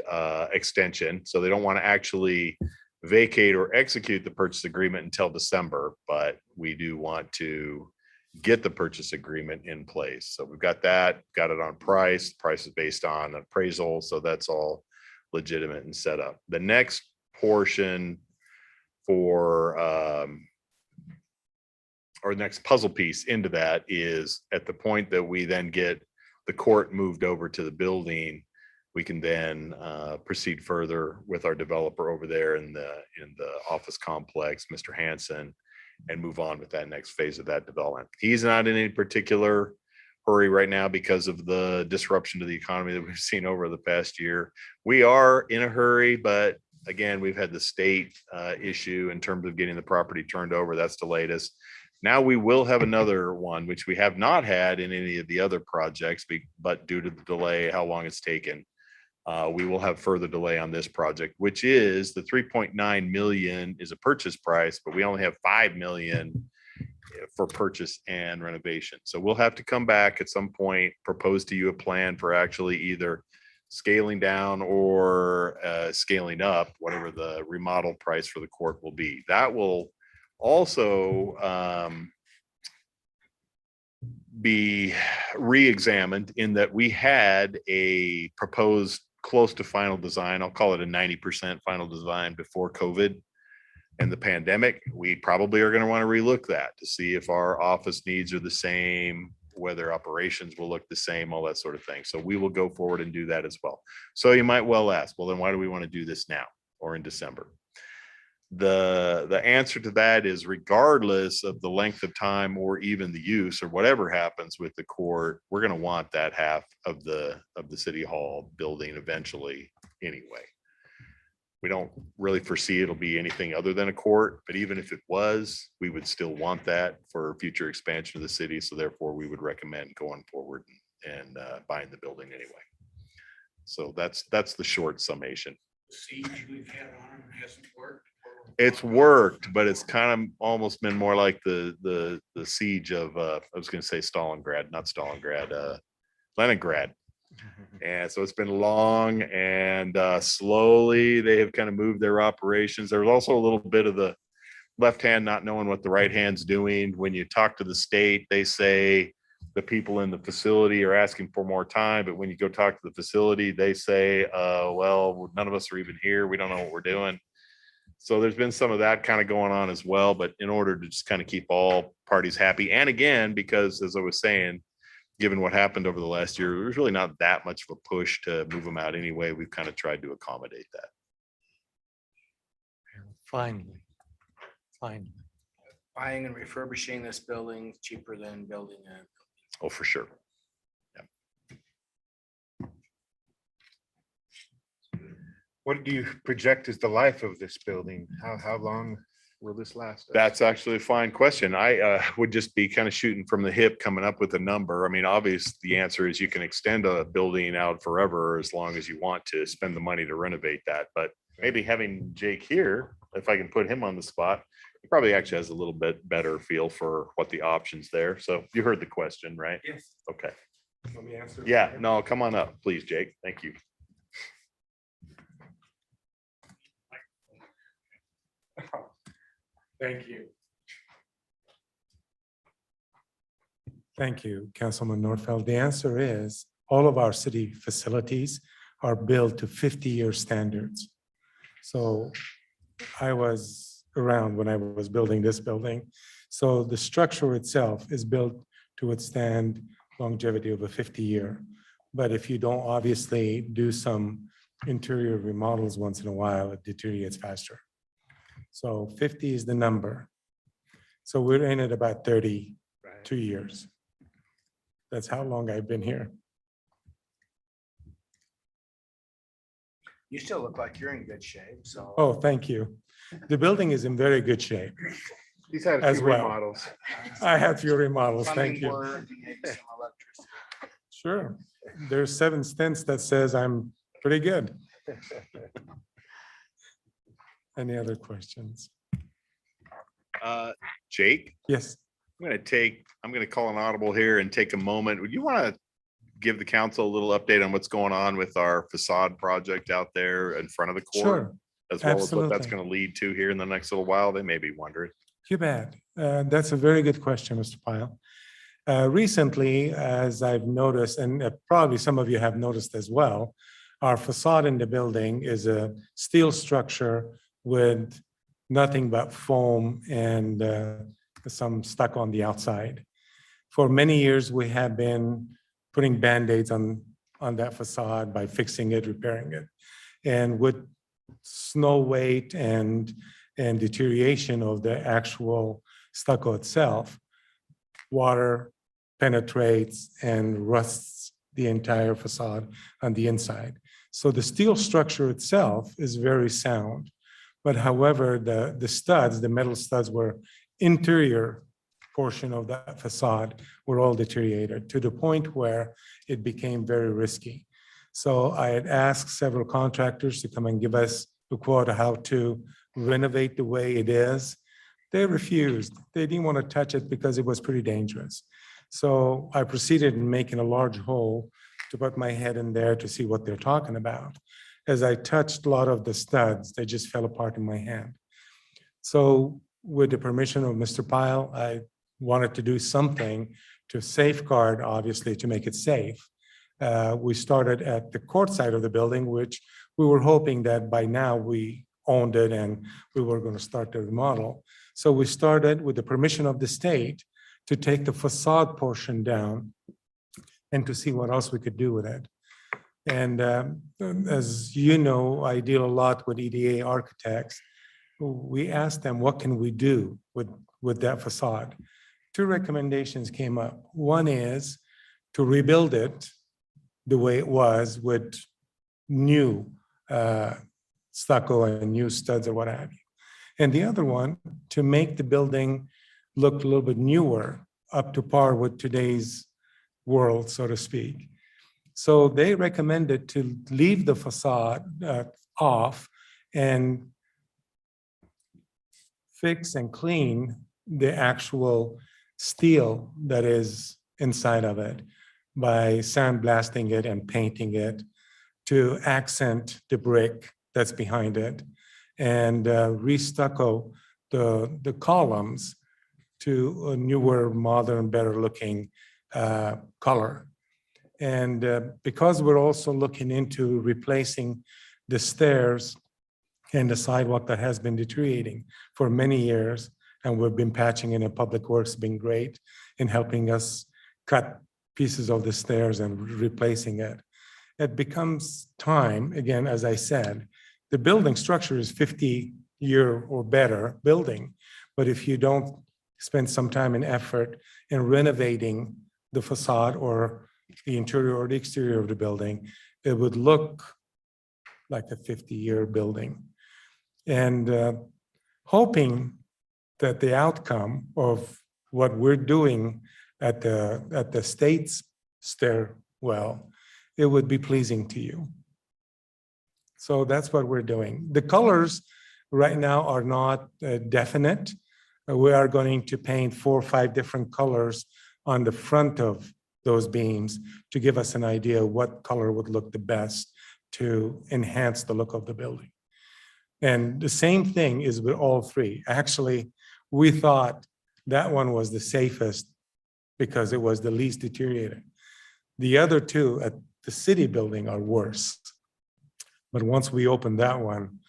extension. So they don't want to actually vacate or execute the purchase agreement until December, but we do want to get the purchase agreement in place. So we've got that, got it on price. Price is based on appraisal. So that's all legitimate and set up. The next portion for or next puzzle piece into that is at the point that we then get the court moved over to the building, we can then proceed further with our developer over there in the office complex, Mr. Hanson, and move on with that next phase of that development. He's not in any particular hurry right now because of the disruption to the economy that we've seen over the past year. We are in a hurry, but again, we've had the state issue in terms of getting the property turned over. That's delayed us. Now we will have another one, which we have not had in any of the other projects, but due to the delay, how long it's taken, we will have further delay on this project, which is the 3.9 million is a purchase price, but we only have 5 million for purchase and renovation. So we'll have to come back at some point, propose to you a plan for actually either scaling down or scaling up, whatever the remodel price for the court will be. That will also be re-examined in that we had a proposed close to final design. I'll call it a 90% final design before COVID and the pandemic. We probably are going to want to relook that to see if our office needs are the same, whether operations will look the same, all that sort of thing. So we will go forward and do that as well. So you might well ask, well, then why do we want to do this now or in December? The answer to that is regardless of the length of time or even the use or whatever happens with the court, we're going to want that half of the city hall building eventually anyway. We don't really foresee it'll be anything other than a court, but even if it was, we would still want that for future expansion of the city. So therefore we would recommend going forward and buying the building anyway. So that's the short summation. The siege we've had on it hasn't worked. It's worked, but it's kind of almost been more like the siege of I was going to say Stalingrad, not Stalingrad, Leningrad. And so it's been long and slowly they have kind of moved their operations. There's also a little bit of the left hand not knowing what the right hand's doing. When you talk to the state, they say the people in the facility are asking for more time, but when you go talk to the facility, they say, well, none of us are even here. We don't know what we're doing. So there's been some of that kind of going on as well, but in order to just kind of keep all parties happy. And again, because as I was saying, given what happened over the last year, there's really not that much of a push to move them out anyway. We've kind of tried to accommodate that. Finally. Buying and refurbishing this building is cheaper than building it. Oh, for sure. What do you project is the life of this building? How long will this last? us? That's actually a fine question. I would just be kind of shooting from the hip, coming up with a number. I mean, obvious, the answer is you can extend a building out forever as long as you want to spend the money to renovate that. But maybe having Jake here, if I can put him on the spot, he probably actually has a little bit better feel for what the options there. So you heard the question, right? Yes. Okay. Let me answer. Yeah, no, come on up, please, Jake. Thank you. Thank you. Thank you, Councilman Nordfeld. The answer is all of our city facilities are built to 50-year standards. So I was around when I was building this building. So the structure itself is built to withstand longevity of a 50-year. But if you don't obviously do some interior remodels once in a while, it deteriorates faster. So 50 is the number. So we're in it about 32 years. That's how long I've been here. You still look like you're in good shape, so. Oh, thank you. The building is in very good shape. He's had a as few well. remodels. I have few remodels, Plumbing thank you. work, maybe some electricity. Sure. There's 7 stints that says I'm pretty good. Any other questions? Jake, Yes, I'm going to call an audible here and take a moment. Would you want to give the council a little update on what's going on with our facade project out there in front of the court? sure. As well as what that's absolutely. going to lead to here in the next little while? They may be wondering. You bet. That's a very good question, Mr. Pyle. Recently, as I've noticed, and probably some of you have noticed as well, our facade in the building is a steel structure with nothing but foam and some stuck on the outside. For many years, we have been putting Band-Aids on that facade by fixing it, repairing it. And with snow weight and deterioration of the actual stucco itself, water penetrates and rusts the entire facade on the inside. So the steel structure itself is very sound. But however, the studs, the metal studs were interior portion of that facade were all deteriorated to the point where it became very risky. So I had asked several contractors to come and give us a quote of how to renovate the way it is. They refused. They didn't want to touch it because it was pretty dangerous. So I proceeded in making a large hole to put my head in there to see what they're talking about. As I touched a lot of the studs, they just fell apart in my hand. So with the permission of Mr. Pyle, I wanted to do something to safeguard, obviously, to make it safe. We started at the court side of the building, which we were hoping that by now we owned it and we were going to start the remodel. So we started with the permission of the state to take the facade portion down and to see what else we could do with it. And as you know, I deal a lot with EDA architects. We asked them, what can we do with that facade? Two recommendations came up. One is to rebuild it the way it was with new stucco and new studs or what have you. And the other one, to make the building look a little bit newer, up to par with today's world, so to speak. So they recommended to leave the facade off and fix and clean the actual steel that is inside of it by sandblasting it and painting it to accent the brick that's behind it and restucco the columns to a newer, modern, better looking color. And because we're also looking into replacing the stairs and the sidewalk that has been deteriorating for many years, and we've been patching in, and Public Works been great in helping us cut pieces of the stairs and replacing it. It becomes time, again, as I said, the building structure is 50-year or better building, but if you don't spend some time and effort in renovating the facade or the interior or the exterior of the building, it would look like a 50-year building. And hoping that the outcome of what we're doing at the state's stairwell, it would be pleasing to you. So that's what we're doing. The colors right now are not definite. We are going to paint 4 or 5 different colors on the front of those beams to give us an idea what color would look the best to enhance the look of the building. And the same thing is with all 3. Actually, we thought that one was the safest because it was the least deteriorated. The other 2 at the city building are worse. But once we opened that one,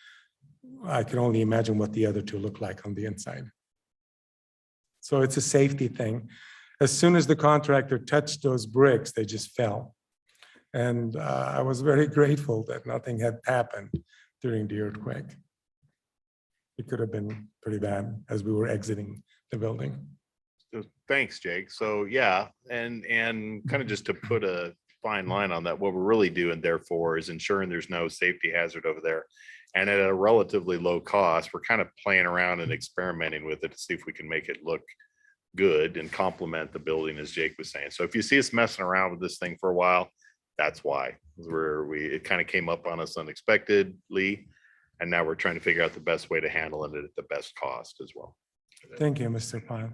I can only imagine what the other 2 look like on the inside. So it's a safety thing. As soon as the contractor touched those bricks, they just fell. And I was very grateful that nothing had happened during the earthquake. It could have been pretty bad as we were exiting the building. So thanks, Jake. So yeah, and kind of just to put a fine line on that, what we're really doing therefore is ensuring there's no safety hazard over there. And at a relatively low cost, we're kind of playing around and experimenting with it to see if we can make it look good and complement the building, as Jake was saying. So if you see us messing around with this thing for a while, that's why. It kind of came up on us unexpectedly, and now we're trying to figure out the best way to handle it at the best cost as well. Thank you, Mr. Pyle.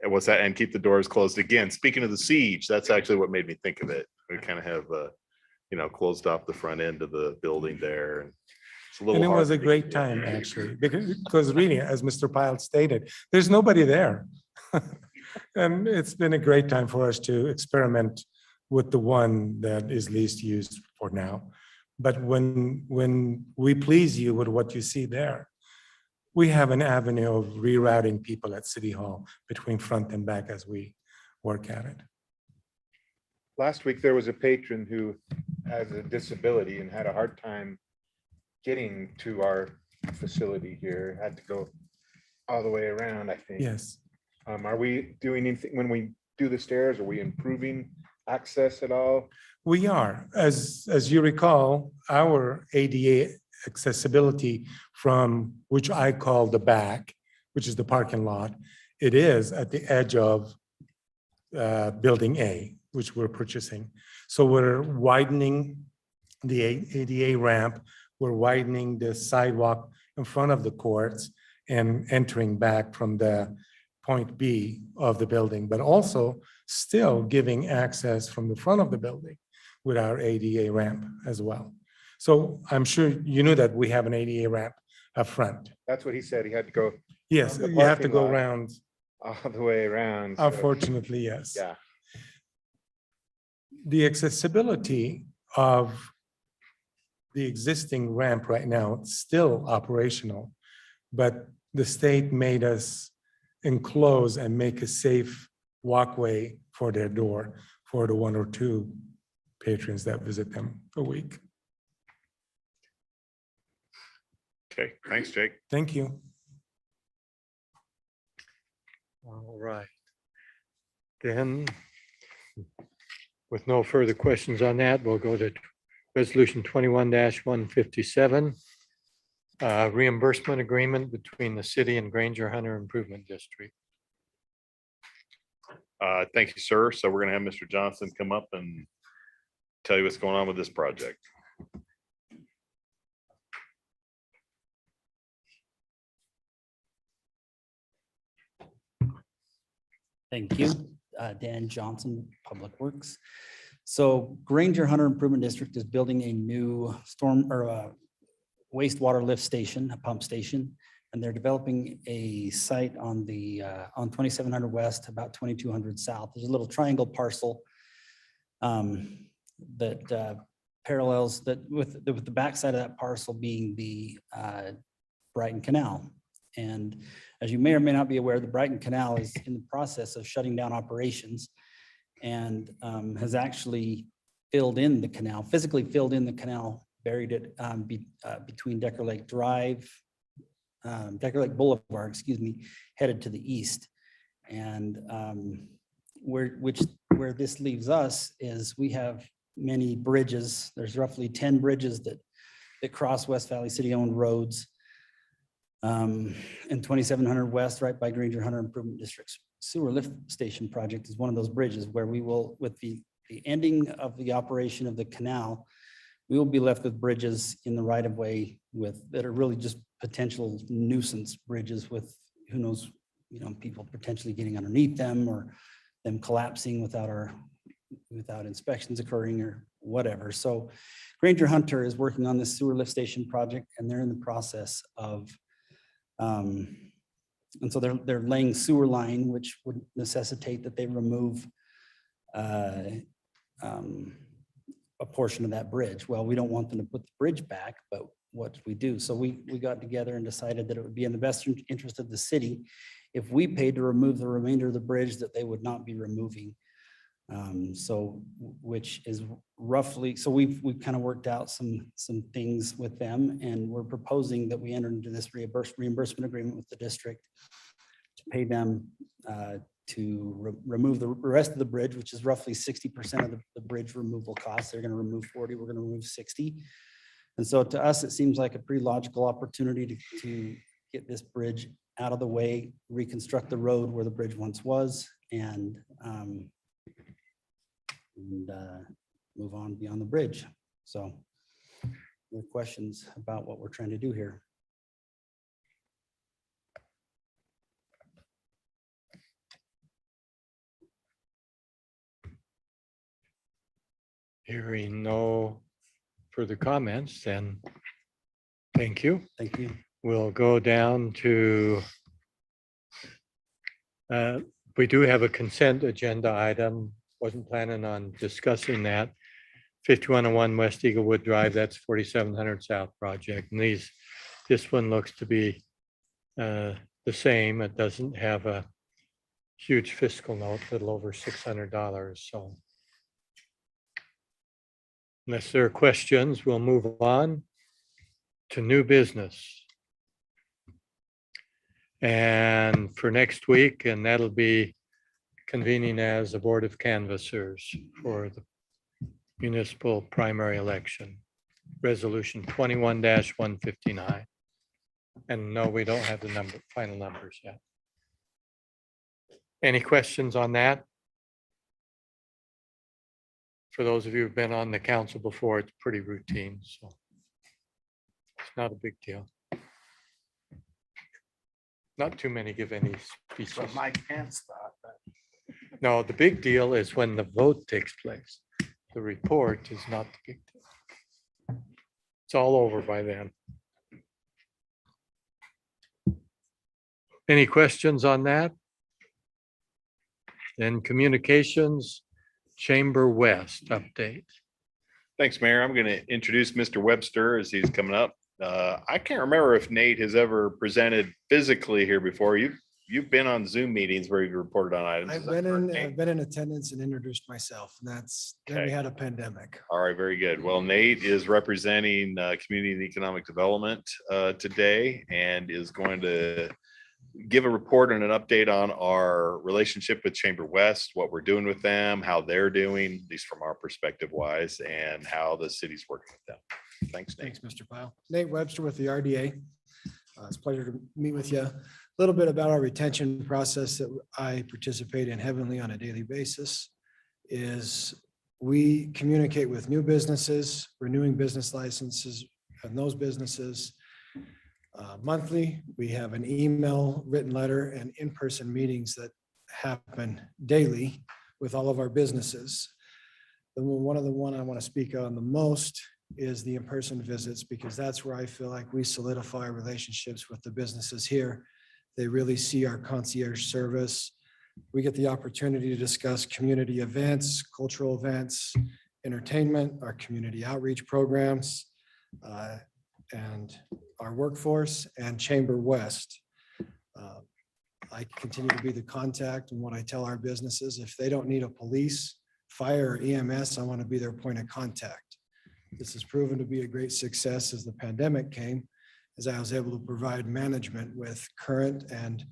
And what's that? And keep the doors closed. Again, speaking of the siege, that's actually what made me think of it. We kind of have, closed off the front end of the building there. And it's a little And it hard was a to- great time, actually, because really, as Mr. Pyle stated, there's nobody there. And it's been a great time for us to experiment with the one that is least used for now. But when we please you with what you see there, we have an avenue of rerouting people at City Hall between front and back as we work at it. Last week, there was a patron who has a disability and had a hard time getting to our facility here, had to go all the way around, I think. Yes. Are we doing anything when we do the stairs? Are we improving access at all? We are, as you recall, our ADA accessibility from which I call the back, which is the parking lot, it is at the edge of Building A, which we're purchasing. So we're widening the ADA ramp, we're widening the sidewalk in front of the courts and entering back from the point B of the building, but also still giving access from the front of the building with our ADA ramp as well. So I'm sure you knew that we have an ADA ramp up front. That's what he said. He had to go Yes, From the you have to parking go lot. around. all the way around. so- Unfortunately, yes. Yeah, The accessibility of the existing ramp right now, it's still operational, but the state made us enclose and make a safe walkway for their door for the 1 or 2 patrons that visit them a week. Okay, thanks, Jake. Thank you. All right. Then, with no further questions on that, we'll go to Resolution 21-157, reimbursement agreement between the city and Granger Hunter Improvement District. Thank you, sir. So we're gonna have Mr. Johnson come up and tell you what's going on with this project. Thank you. Dan Johnson, Public Works. So Granger Hunter Improvement District is building a new storm or wastewater lift station, a pump station, and they're developing a site on the on 2700 West, about 2200 South. There's a little triangle parcel that parallels that with the backside of that parcel being the Brighton Canal. And as you may or may not be aware, the Brighton Canal is in the process of shutting down operations and has actually filled in the canal, physically filled in the canal, buried it between Decker Lake Drive, Decker Lake Boulevard, excuse me, headed to the east. And where this leaves us is we have many bridges. There's roughly 10 bridges that cross West Valley city-owned roads. And 2700 West, right by Granger Hunter Improvement District's sewer lift station project is one of those bridges where we will, with the ending of the operation of the canal, we will be left with bridges in the right of way that are really just potential nuisance bridges with, who knows, people potentially getting underneath them or them collapsing without inspections occurring or whatever. So Granger Hunter is working on this sewer lift station project, and they're in the process of and so they're laying sewer line, which would necessitate that they remove a portion of that bridge. Well, we don't want them to put the bridge back, but what we do? So we got together and decided that it would be in the best interest of the city if we paid to remove the remainder of the bridge that they would not be removing. Which is roughly, so we've kind of worked out some things with them, and we're proposing that we enter into this reimbursement agreement with the district to pay them to remove the rest of the bridge, which is roughly 60% of the bridge removal costs. They're going to remove 40, we're going to remove 60. And so to us, it seems like a pretty logical opportunity to get this bridge out of the way, reconstruct the road where the bridge once was, and move on beyond the bridge. So, any questions about what we're trying to do here? Hearing no further comments, then thank you. Thank you. We'll go down to, we do have a consent agenda item. Wasn't planning on discussing that. 5101 West Eaglewood Drive, that's 4700 South project. And this one looks to be the same. It doesn't have a huge fiscal note, a little over $600. So unless there are questions, we'll move on to new business. And for next week, and that'll be convening as a Board of Canvassers for the municipal primary election. Resolution 21-159. And no, we don't have the final numbers yet. Any questions on that? For those of you who've been on the council before, it's pretty routine, so it's not a big deal. Not too many give any speeches. That's what Mike Pence thought, but No, the big deal is when the vote takes place. The report is not the big deal. It's all over by then. Any questions on that? Then communications, Chamber West update. Thanks, Mayor. I'm going to introduce Mr. Webster as he's coming up. I can't remember if Nate has ever presented physically here before. You've been on Zoom meetings where you've reported on items. Is that correct, Nate? I've been in attendance and introduced myself, and then we Okay. had a pandemic. All right, very good. Well, Nate is representing Community and Economic Development today and is going to give a report and an update on our relationship with Chamber West, what we're doing with them, how they're doing, at least from our perspective wise, and how the city's working with them. Thanks, Nate. Thanks, Mr. Pyle. Nate Webster with the RDA. It's a pleasure to meet with you. A little bit about our retention process that I participate in heavily on a daily basis is we communicate with new businesses, renewing business licenses, and those businesses monthly. We have an email, written letter, and in-person meetings that happen daily with all of our businesses. One I want to speak on the most is the in-person visits, because that's where I feel like we solidify relationships with the businesses here. They really see our concierge service. We get the opportunity to discuss community events, cultural events, entertainment, our community outreach programs, and our workforce and Chamber West. I continue to be the contact, and what I tell our businesses, if they don't need a police, fire, or EMS, I want to be their point of contact. This has proven to be a great success as the pandemic came, as I was able to provide management with current and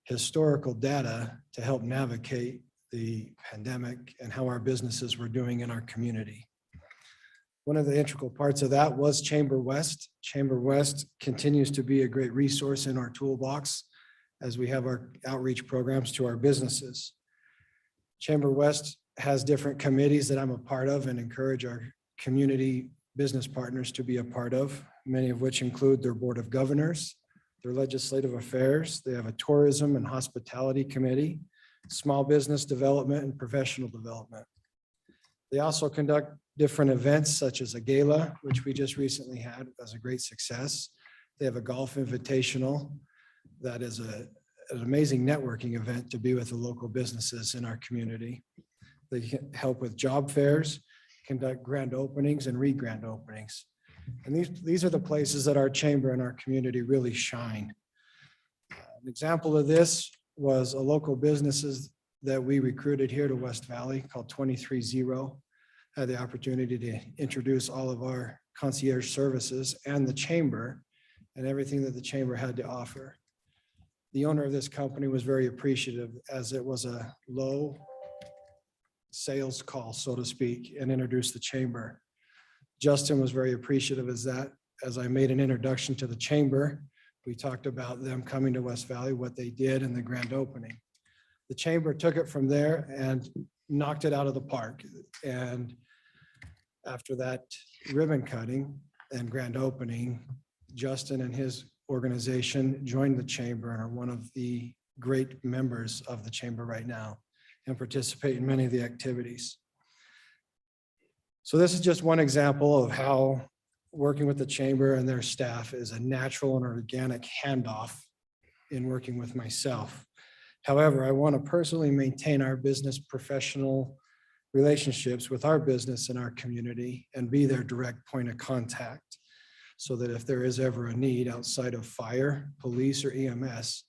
historical data to help navigate the pandemic and how our businesses were doing in our community. One of the integral parts of that was Chamber West. Chamber West continues to be a great resource in our toolbox as we have our outreach programs to our businesses. Chamber West has different committees that I'm a part of and encourage our community business partners to be a part of, many of which include their Board of Governors, their Legislative Affairs. They have a Tourism and Hospitality Committee, Small Business Development and Professional Development. They also conduct different events such as a gala, which we just recently had as a great success. They have a golf invitational that is an amazing networking event to be with the local businesses in our community. They can help with job fairs, conduct grand openings and re-grand openings. And these are the places that our chamber and our community really shine. An example of this was a local businesses that we recruited here to West Valley called 23-0. Had the opportunity to introduce all of our concierge services and the chamber and everything that the chamber had to offer. The owner of this company was very appreciative, as it was a low sales call, so to speak, and introduced the chamber. Justin was very appreciative as I made an introduction to the chamber. We talked about them coming to West Valley, what they did in the grand opening. The chamber took it from there and knocked it out of the park. And after that ribbon cutting and grand opening, Justin and his organization joined the chamber and are one of the great members of the chamber right now and participate in many of the activities. So this is just one example of how working with the chamber and their staff is a natural and organic handoff in working with myself. However, I want to personally maintain our business professional relationships with our business and our community and be their direct point of contact, so that if there is ever a need outside of fire, police, or EMS,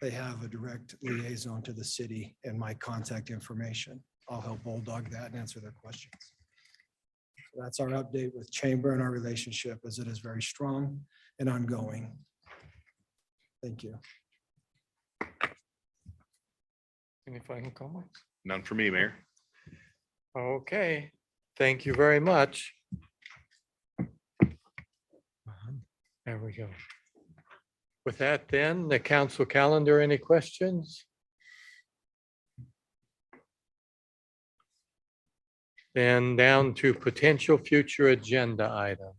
they have a direct liaison to the city and my contact information. I'll help bulldog that and answer their questions. So that's our update with Chamber and our relationship, as it is very strong and ongoing. Thank you. Any final comments? None for me, Mayor. Okay, thank you very much. There we go. With that then, the council calendar, any questions? Then down to potential future agenda items.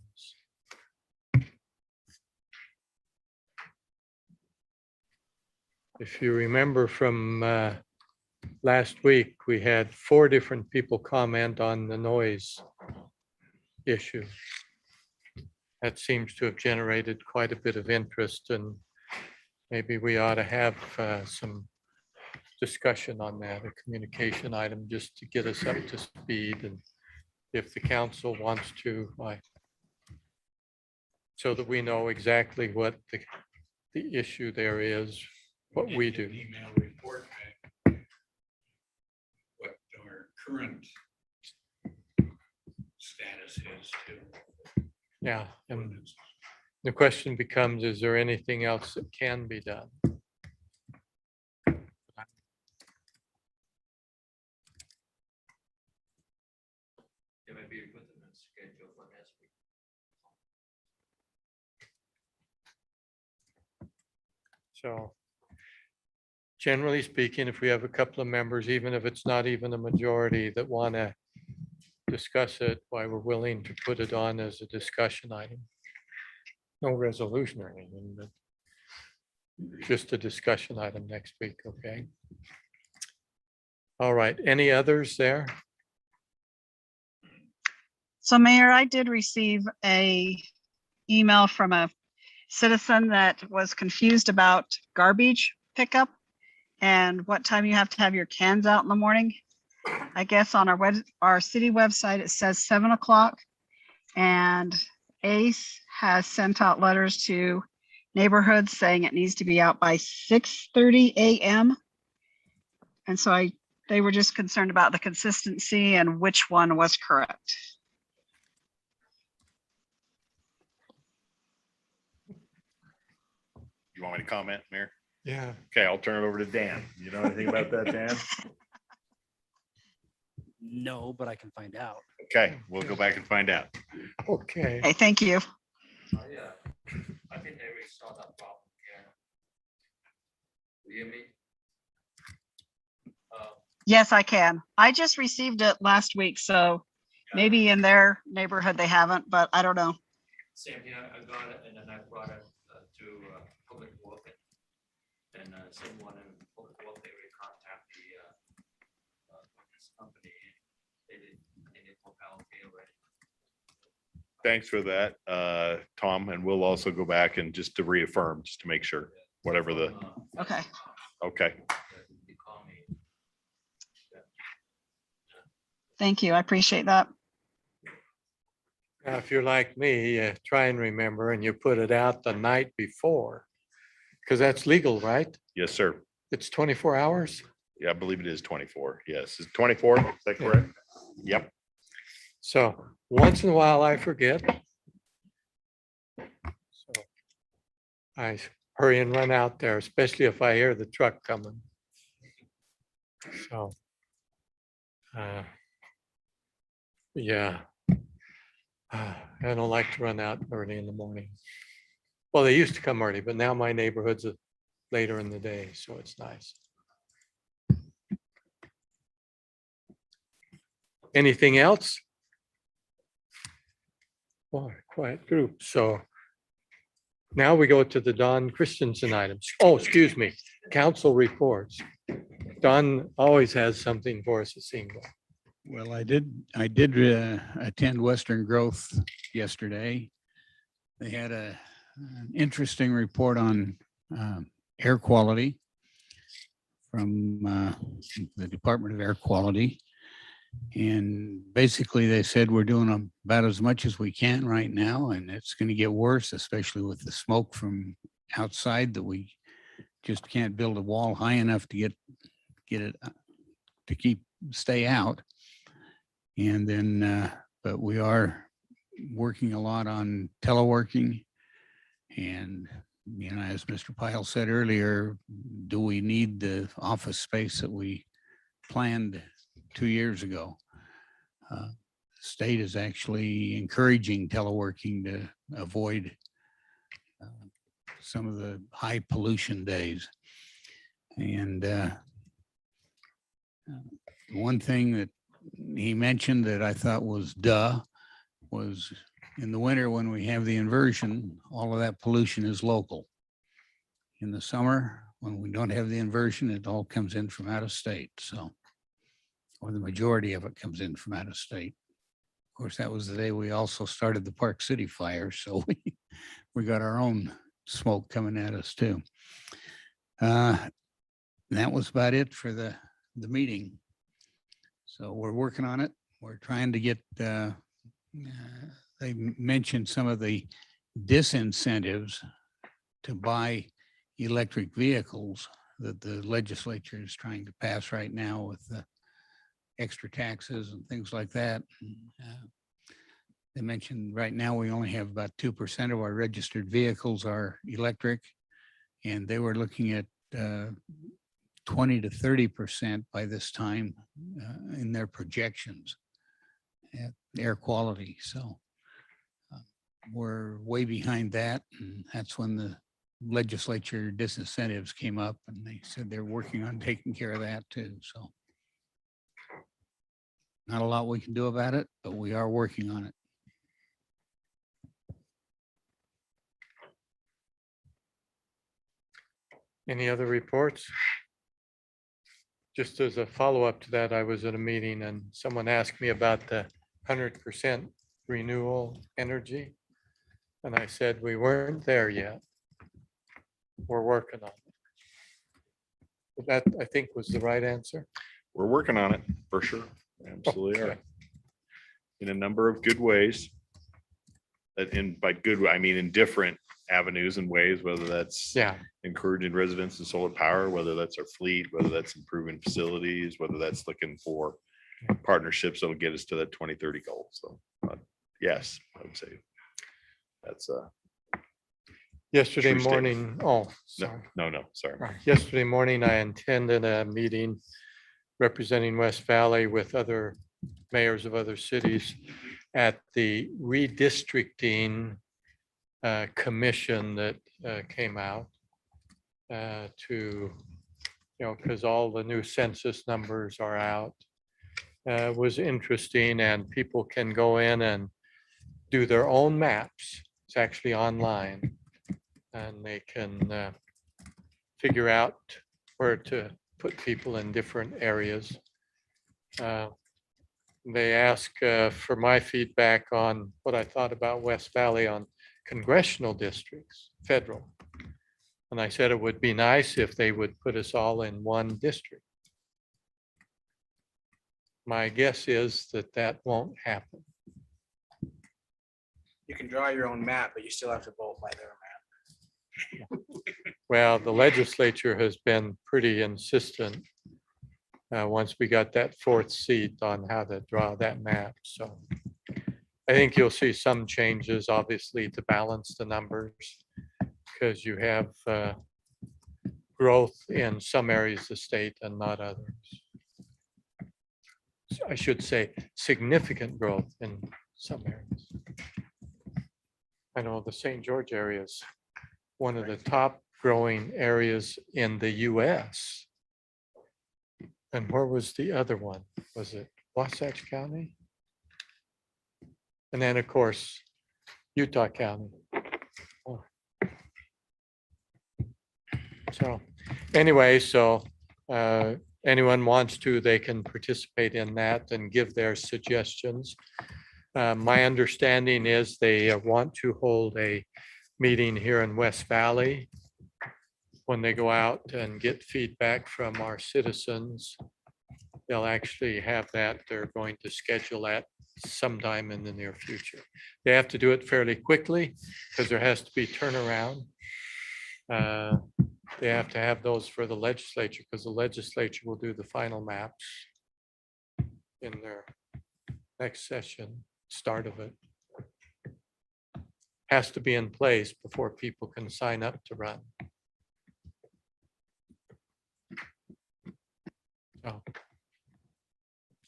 If you remember from last week, we had 4 different people comment on the noise issue. That seems to have generated quite a bit of interest, and maybe we ought to have some discussion on that, a communication item, just to get us up to speed. And if the council wants to, so that we know exactly what the issue there is, what we do. Email report back. What our current status is to. Yeah, and the question becomes, is there anything else that can be done? So generally speaking, if we have a couple of members, even if it's not even a majority that want to discuss it, why we're willing to put it on as a discussion item. No resolution or anything, but just a discussion item next week, okay? All right, any others there? So Mayor, I did receive a email from a citizen that was confused about garbage pickup and what time you have to have your cans out in the morning. I guess on our city website, it says 7 o'clock, and ACE has sent out letters to neighborhoods saying it needs to be out by 6:30 a.m. And so they were just concerned about the consistency and which one was correct. You want me to comment, Mayor? Yeah. Okay, I'll turn it over to Dan. You know anything about that, Dan? No, but I can find out. Okay, we'll go back and find out. Okay. Okay, thank you. Yeah, I think they will solve that problem, yeah. You hear me? Yes, I can. I just received it last week, so maybe in their neighborhood they haven't, but I don't know. Same here, I got it and then I brought it to public work. And someone in public work, they will contact the this company. They did locality already. Thanks for that, Tom, and we'll also go back and just to reaffirm, just to make sure, whatever the, Okay. okay. You call me. Thank you. I appreciate that. Now, if you're like me, try and remember, and you put it out the night before, because that's legal, right? Yes, sir. It's 24 hours. Yeah, I believe it is 24. Yes, it's 24. Is that correct? Yep. So once in a while I forget. So I hurry and run out there, especially if I hear the truck coming. So. Yeah. I don't like to run out early in the morning. Well, they used to come early, but now my neighborhood's later in the day, so it's nice. Anything else? Boy, quiet group. So now we go to the Don Christensen items. Oh, excuse me, council reports. Don always has something for us to sing. Well, I did attend Western Growth yesterday. They had an interesting report on air quality from the Department of Air Quality. And basically they said we're doing about as much as we can right now, and it's going to get worse, especially with the smoke from outside, that we just can't build a wall high enough to get it to stay out. And then, but we are working a lot on teleworking and you know, as Mr. Pyle said earlier, do we need the office space that we planned 2 years ago? The State is actually encouraging teleworking to avoid some of the high pollution days. And one thing that he mentioned that I thought was was in the winter when we have the inversion, all of that pollution is local. In the summer, when we don't have the inversion, it all comes in from out of state. So, or the majority of it comes in from out of state. Of course, that was the day we also started the Park City fire. So we got our own smoke coming at us too. That was about it for the meeting. So we're working on it. We're trying to get, they mentioned some of the disincentives to buy electric vehicles that the legislature is trying to pass right now with the extra taxes and things like that. They mentioned right now we only have about 2% of our registered vehicles are electric, and they were looking at 20 to 30% by this time in their projections at air quality. So we're way behind that, and that's when the legislature disincentives came up, and they said they're working on taking care of that too. So not a lot we can do about it, but we are working on it. Any other reports? Just as a follow-up to that, I was at a meeting and someone asked me about the 100% renewable energy. And I said, we weren't there yet. We're working on it. But that, I think, was the right answer. We're working on it for sure. Absolutely are. Okay. In a number of good ways. By good, I mean in different avenues and ways, whether that's Yeah, encouraging residents to solar power, whether that's our fleet, whether that's improving facilities, whether that's looking for partnerships that'll get us to that 2030 goal. So yes, I would say that's yesterday True statement. morning, oh, sorry. no, sorry. Right. Yesterday morning, I attended a meeting representing West Valley with other mayors of other cities at the redistricting commission that came out to, because all the new census numbers are out. Was interesting, and people can go in and do their own maps. It's actually online, and they can figure out where to put people in different areas. They ask for my feedback on what I thought about West Valley on congressional districts, federal. And I said it would be nice if they would put us all in one district. My guess is that that won't happen. You can draw your own map, but you still have to vote by their map. Well, the legislature has been pretty insistent once we got that fourth seat on how to draw that map. So I think you'll see some changes, obviously, to balance the numbers, because you have growth in some areas of the state and not others. I should say significant growth in some areas. I know the St. George area is one of the top growing areas in the US. And where was the other one? Was it Wasatch County? And then, of course, Utah County. Oh. So anyway, so anyone wants to, they can participate in that and give their suggestions. My understanding is they want to hold a meeting here in West Valley when they go out and get feedback from our citizens. They'll actually have that. They're going to schedule that sometime in the near future. They have to do it fairly quickly because there has to be turnaround. They have to have those for the legislature because the legislature will do the final maps in their next session, start of it. has to be in place before people can sign up to run. So,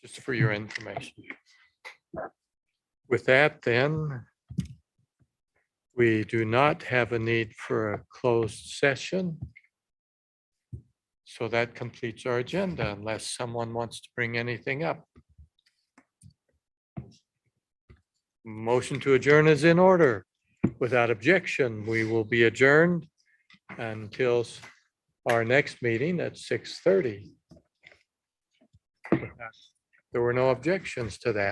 just for your information. With that, then, we do not have a need for a closed session. So that completes our agenda unless someone wants to bring anything up. Motion to adjourn is in order. Without objection, we will be adjourned until our next meeting at 6:30. There were no objections to that.